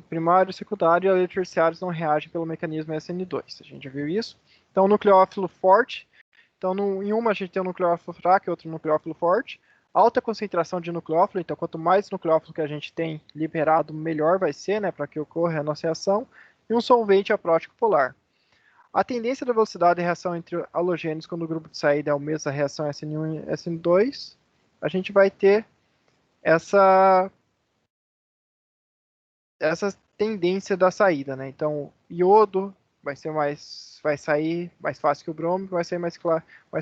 [SPEAKER 1] primário, secundário, e haletos terciários não reagem pelo mecanismo SN2, a gente já viu isso. Então, nucleófilo forte, então em uma a gente tem um nucleófilo fraco e outro nucleófilo forte. Alta concentração de nucleófilo, então quanto mais nucleófilo que a gente tem liberado, melhor vai ser, né, para que ocorra a nossa reação. E um solvente aprótico polar. A tendência da velocidade de reação entre halogênios quando o grupo de saída é o mesmo da reação SN1 e SN2, a gente vai ter essa tendência da saída, né? Então, iodo vai sair mais fácil que o bromo, vai sair mais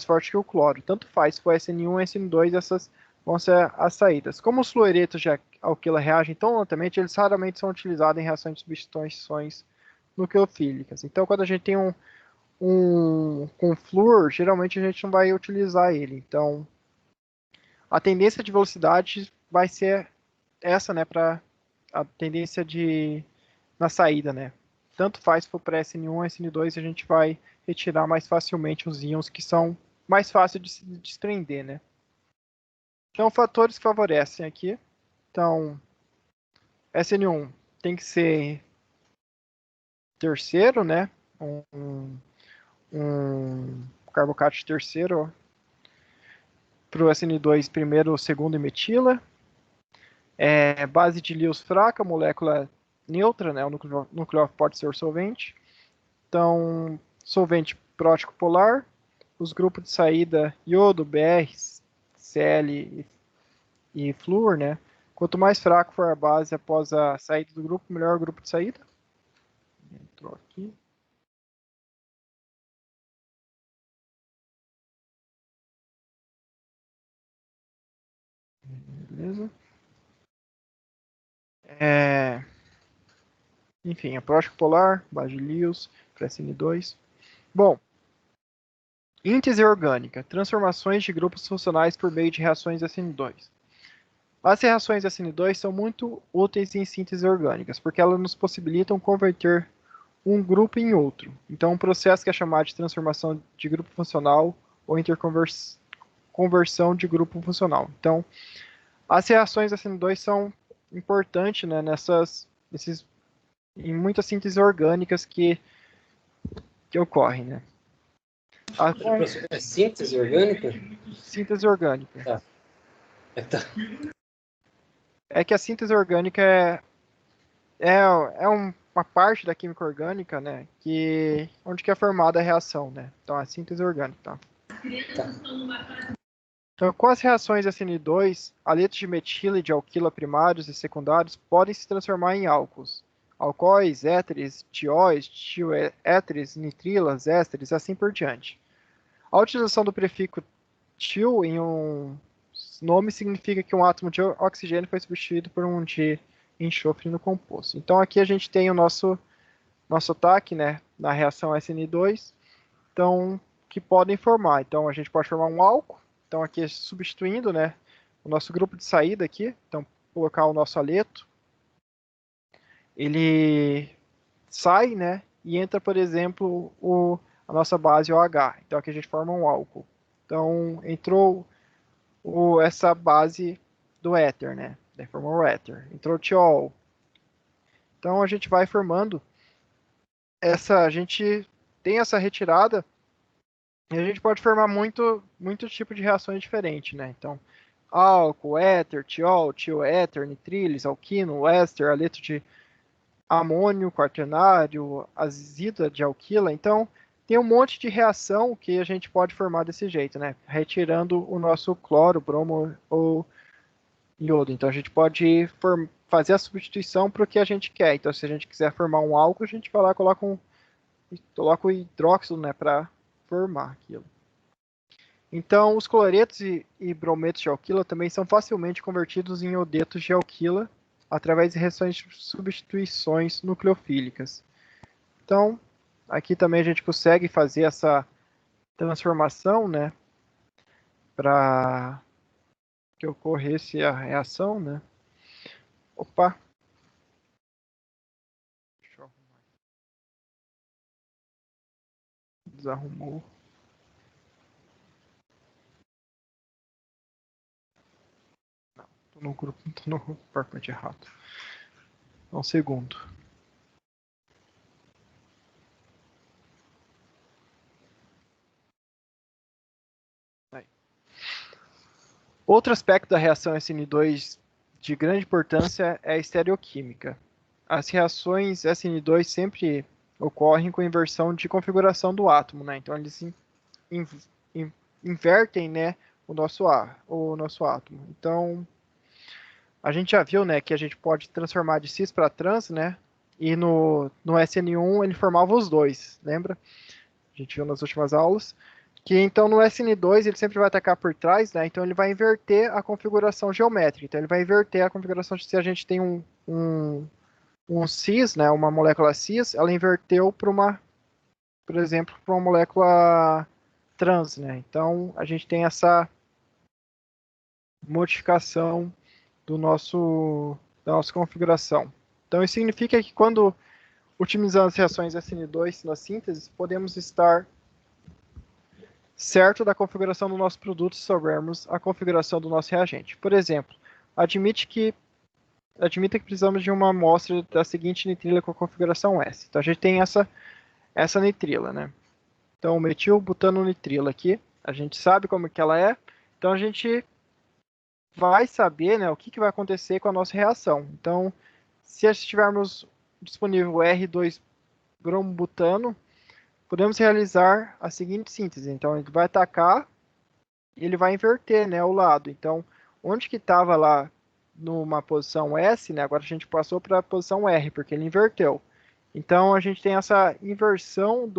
[SPEAKER 1] forte que o cloro. Tanto faz, se for SN1 ou SN2, essas vão ser as saídas. Como os fluoretos de alquila reagem tão lentamente, eles raramente são utilizados em reações de substituições nucleofílicas. Então, quando a gente tem com flúor, geralmente a gente não vai utilizar ele. Então, a tendência de velocidade vai ser essa, né, para a tendência na saída, né? Tanto faz se for para SN1 ou SN2, a gente vai retirar mais facilmente os íons que são mais fáceis de se desprender, né? Então, fatores que favorecem aqui. Então, SN1 tem que ser terceiro, né? Um carbocátion terceiro. Para o SN2, primeiro ou segundo metila. Base de Lewis fraca, molécula neutra, né? O nucleófilo pode ser solvente. Então, solvente prótico polar, os grupos de saída iodo, BR, Cl e flúor, né? Quanto mais fraco for a base após a saída do grupo, melhor o grupo de saída. Entrou aqui. Beleza. Enfim, a prótico polar, base de Lewis, para SN2. Bom, íntese orgânica, transformações de grupos funcionais por meio de reações SN2. As reações SN2 são muito úteis em síntese orgânicas, porque elas nos possibilitam converter um grupo em outro. Então, um processo que é chamado de transformação de grupo funcional ou interconversão de grupo funcional. Então, as reações SN2 são importantes, né, nesses em muitas sínteses orgânicas que ocorrem, né?
[SPEAKER 3] É síntese orgânica?
[SPEAKER 1] Síntese orgânica.
[SPEAKER 3] Tá. Tá.
[SPEAKER 1] É que a síntese orgânica uma parte da química orgânica, né? Onde que é formada a reação, né? Então, a síntese orgânica, tá? Então, com as reações SN2, haletos de metila e de alquila primários e secundários podem se transformar em álcools. Alcoóis, éteres, tióis, tioéteres, nitrilas, ésteres, assim por diante. A utilização do prefixo tio em um nome significa que um átomo de oxigênio foi substituído por um de enxofre no composto. Então aqui a gente tem o nosso ataque, né, na reação SN2, então, que podem formar. Então a gente pode formar um álcool, então aqui substituindo, né, o nosso grupo de saída aqui, então colocar o nosso haleto, ele sai, né, e entra, por exemplo, a nossa base OH. Então aqui a gente forma um álcool. Então entrou essa base do éter, né? Daí formou o éter. Entrou o tiol. Então a gente vai formando a gente tem essa retirada e a gente pode formar muito tipo de reações diferentes, né? Então, álcool, éter, tiol, tioéter, nitrilis, alquino, éster, haleto de amônio, quaternário, azida de alquila. Então, tem um monte de reação que a gente pode formar desse jeito, né? Retirando o nosso cloro, bromo ou iodo. Então, a gente pode fazer a substituição para o que a gente quer. Então, se a gente quiser formar um álcool, a gente vai lá e coloca o hidróxido, né, para formar aquilo. Então, os cloretos e brometos de alquila também são facilmente convertidos em iodetos de alquila através de reações de substituições nucleofílicas. Então, aqui também a gente consegue fazer essa transformação, né, para que ocorresse a reação, né. Opa! Deixa eu arrumar. Desarrumou. Não, tô no grupo, tô no PowerPoint errado. Um segundo. Aí. Outro aspecto da reação SN2 de grande importância é a estereoquímica. As reações SN2 sempre ocorrem com inversão de configuração do átomo, né? Então eles invertem, né, o nosso átomo. Então a gente já viu, né, que a gente pode transformar de cis para trans, né? E no SN1 ele formava os dois, lembra? A gente viu nas últimas aulas. Que então no SN2 ele sempre vai atacar por trás, né? Então ele vai inverter a configuração geométrica. Então ele vai inverter a configuração se a gente tem um cis, né? Uma molécula cis, ela inverteu para por exemplo, para uma molécula trans, né? Então a gente tem essa modificação da nossa configuração. Então isso significa que quando otimizando as reações SN2 na síntese, podemos estar certo da configuração do nosso produto se soubermos a configuração do nosso reagente. Por exemplo, admita que precisamos de uma amostra da seguinte nitrila com a configuração S. Então a gente tem essa nitrila, né? Então metilbutanonitrila aqui, a gente sabe como que ela é, então a gente vai saber, né, o que vai acontecer com a nossa reação. Então, se tivermos disponível R2-bromobutano, podemos realizar a seguinte síntese. Então, ele vai atacar e ele vai inverter, né, o lado. Então, onde que estava lá numa posição S, né, agora a gente passou para a posição R, porque ele inverteu. Então, a gente tem essa inversão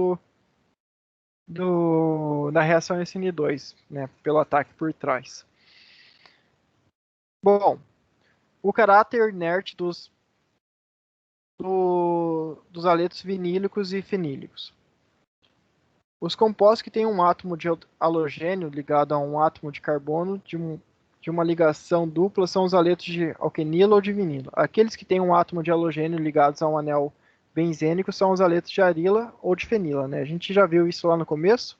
[SPEAKER 1] da reação SN2, né, pelo ataque por trás. Bom, o caráter inerte dos haletos vinílicos e fenílicos. Os compostos que têm um átomo de halogênio ligado a um átomo de carbono de uma ligação dupla são os haletos de alquenila ou de vinilo. Aqueles que têm um átomo de halogênio ligados a um anel benzênico são os haletos de arila ou de fenila, né? A gente já viu isso lá no começo.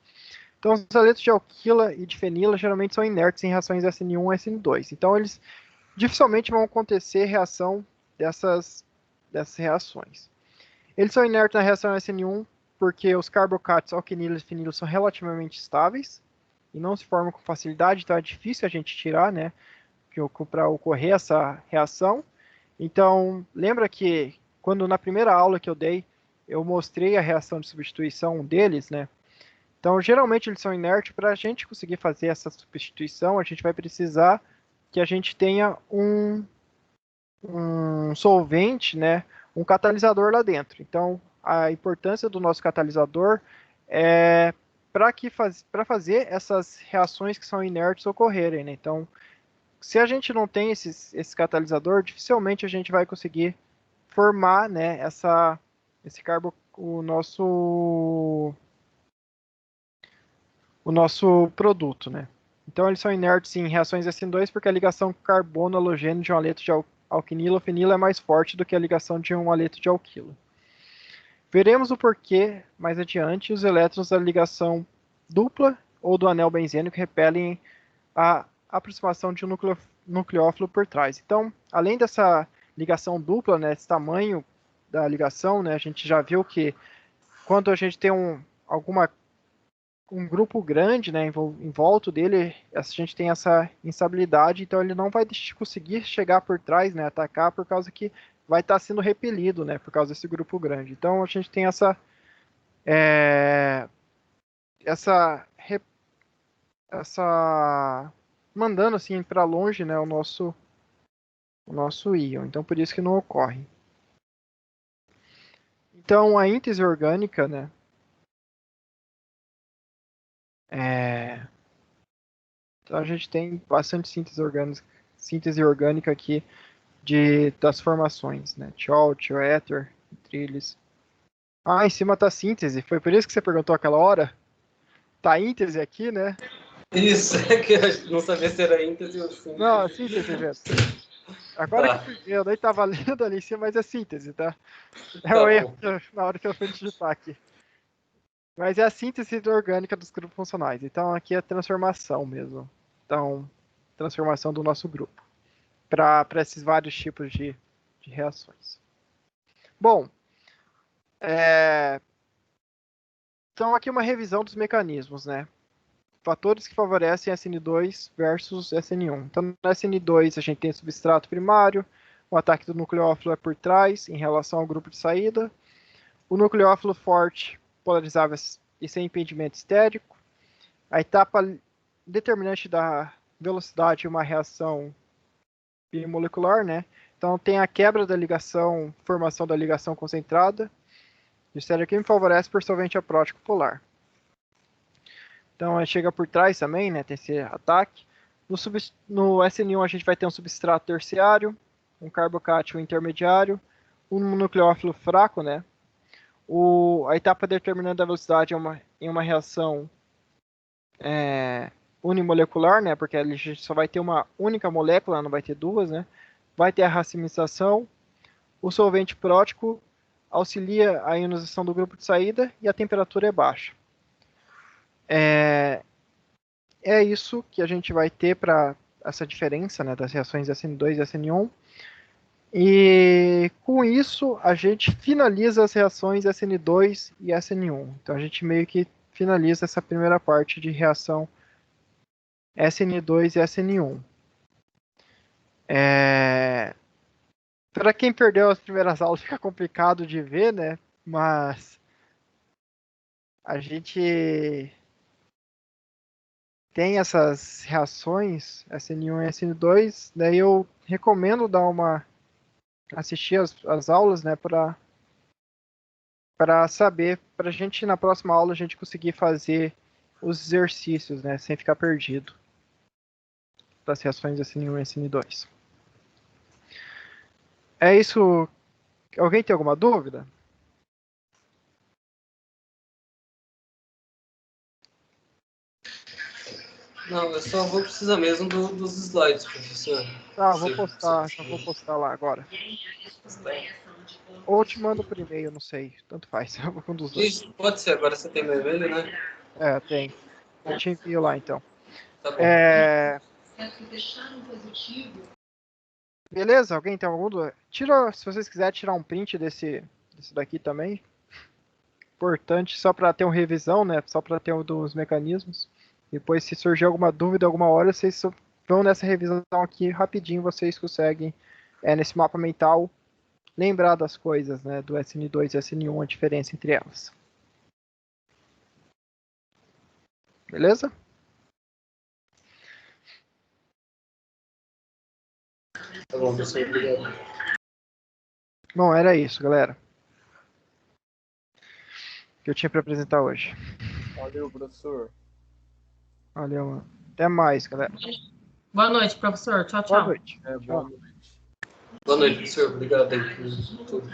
[SPEAKER 1] Então, os haletos de alquila e de fenila geralmente são inertes em reações SN1 e SN2. Então, eles dificilmente vão acontecer reação dessas reações. Eles são inertes na reação SN1 porque os carbocatos alquenilo e fenilo são relativamente estáveis e não se formam com facilidade, então é difícil a gente tirar, né, para ocorrer essa reação. Então, lembra que quando na primeira aula que eu dei, eu mostrei a reação de substituição deles, né? Então, geralmente eles são inertes. Para a gente conseguir fazer essa substituição, a gente vai precisar que a gente tenha um solvente, né? Um catalisador lá dentro. Então, a importância do nosso catalisador é para fazer essas reações que são inertes ocorrerem, né? Então, se a gente não tem esse catalisador, dificilmente a gente vai conseguir formar, né, o nosso produto, né? Então eles são inertes em reações SN2 porque a ligação carbono-halogênio de um aleto de alquinilo ou fenilo é mais forte do que a ligação de um aleto de alquilo. Veremos o porquê mais adiante. Os elétrons da ligação dupla ou do anel benzênico repelem a aproximação de um nucleófilo por trás. Então, além dessa ligação dupla, né, esse tamanho da ligação, né, a gente já viu que quando a gente tem um grupo grande, né, em volta dele, a gente tem essa instabilidade, então ele não vai conseguir chegar por trás, né, atacar, por causa que vai estar sendo repelido, né, por causa desse grupo grande. Então a gente tem essa mandando assim para longe, né, o nosso íon. Então por isso que não ocorre. Então a íntese orgânica, né, então a gente tem bastante síntese orgânica aqui das formações, né? Thiol, tioéter, trilhos. Ah, em cima tá síntese. Foi por isso que você perguntou aquela hora? Tá íntese aqui, né?
[SPEAKER 3] Isso, é que eu não sabia se era íntese ou síntese.
[SPEAKER 1] Não, é síntese mesmo. Agora
[SPEAKER 3] Tá.
[SPEAKER 1] que eu fui ver, eu nem tava lendo ali em cima, mas é síntese, tá? É
[SPEAKER 3] Tá
[SPEAKER 1] o erro
[SPEAKER 3] bom.
[SPEAKER 1] na hora que eu fui digitar aqui. Mas é a síntese orgânica dos grupos funcionais. Então aqui é transformação mesmo. Então, transformação do nosso grupo para esses vários tipos de reações. Bom, então aqui uma revisão dos mecanismos, né? Fatores que favorecem SN2 versus SN1. Então, no SN2 a gente tem substrato primário, o ataque do nucleófilo é por trás em relação ao grupo de saída, o nucleófilo forte, polarizável e sem impedimento estérico, a etapa determinante da velocidade de uma reação bimolecular, né? Então tem a quebra da ligação, formação da ligação concentrada, e o estereoquímico favorece por solvente aprótico polar. Então chega por trás também, né? Tem esse ataque. No SN1 a gente vai ter um substrato terciário, um carbocátion intermediário, um nucleófilo fraco, né? A etapa determinante da velocidade em uma reação unimolecular, né? Porque a gente só vai ter uma única molécula, não vai ter duas, né? Vai ter a racemização. O solvente prótico auxilia a ionização do grupo de saída e a temperatura é baixa. É isso que a gente vai ter para essa diferença, né, das reações SN2 e SN1. E com isso a gente finaliza as reações SN2 e SN1. Então a gente meio que finaliza essa primeira parte de reação SN2 e SN1. Para quem perdeu as primeiras aulas fica complicado de ver, né? Mas a gente tem essas reações SN1 e SN2, daí eu recomendo assistir as aulas, né, para saber, para a gente na próxima aula a gente conseguir fazer os exercícios, né, sem ficar perdido das reações SN1 e SN2. É isso. Alguém tem alguma dúvida?
[SPEAKER 3] Não, eu só vou precisar mesmo dos slides, professor.
[SPEAKER 1] Tá, vou postar, já vou postar lá agora. Ou te mando por e-mail, não sei, tanto faz, eu vou com um dos dois.
[SPEAKER 3] Isso, pode ser, agora você tem meu e-mail, né?
[SPEAKER 1] Tem. Eu te envio lá então.
[SPEAKER 3] Tá bom.
[SPEAKER 1] Beleza? Alguém tem alguma dúvida? Se vocês quiserem tirar um print Isso daqui também. Importante só para ter uma revisão, né? Só para ter um dos mecanismos. Depois, se surgir alguma dúvida, alguma hora, vocês vão nessa revisão aqui rapidinho, vocês conseguem, nesse mapa mental, lembrar das coisas, né? Do SN2 e SN1, a diferença entre elas. Beleza?
[SPEAKER 3] Tá bom, professor, obrigado.
[SPEAKER 1] Bom, era isso, galera. Que eu tinha para apresentar hoje.
[SPEAKER 2] Valeu, professor.
[SPEAKER 1] Valeu, mano. Até mais, galera.
[SPEAKER 4] Boa noite, professor. Tchau,
[SPEAKER 1] Boa
[SPEAKER 4] tchau.
[SPEAKER 1] noite.
[SPEAKER 2] Boa
[SPEAKER 1] Tchau.
[SPEAKER 2] noite.
[SPEAKER 3] Boa noite, professor. Obrigado aí por tudo.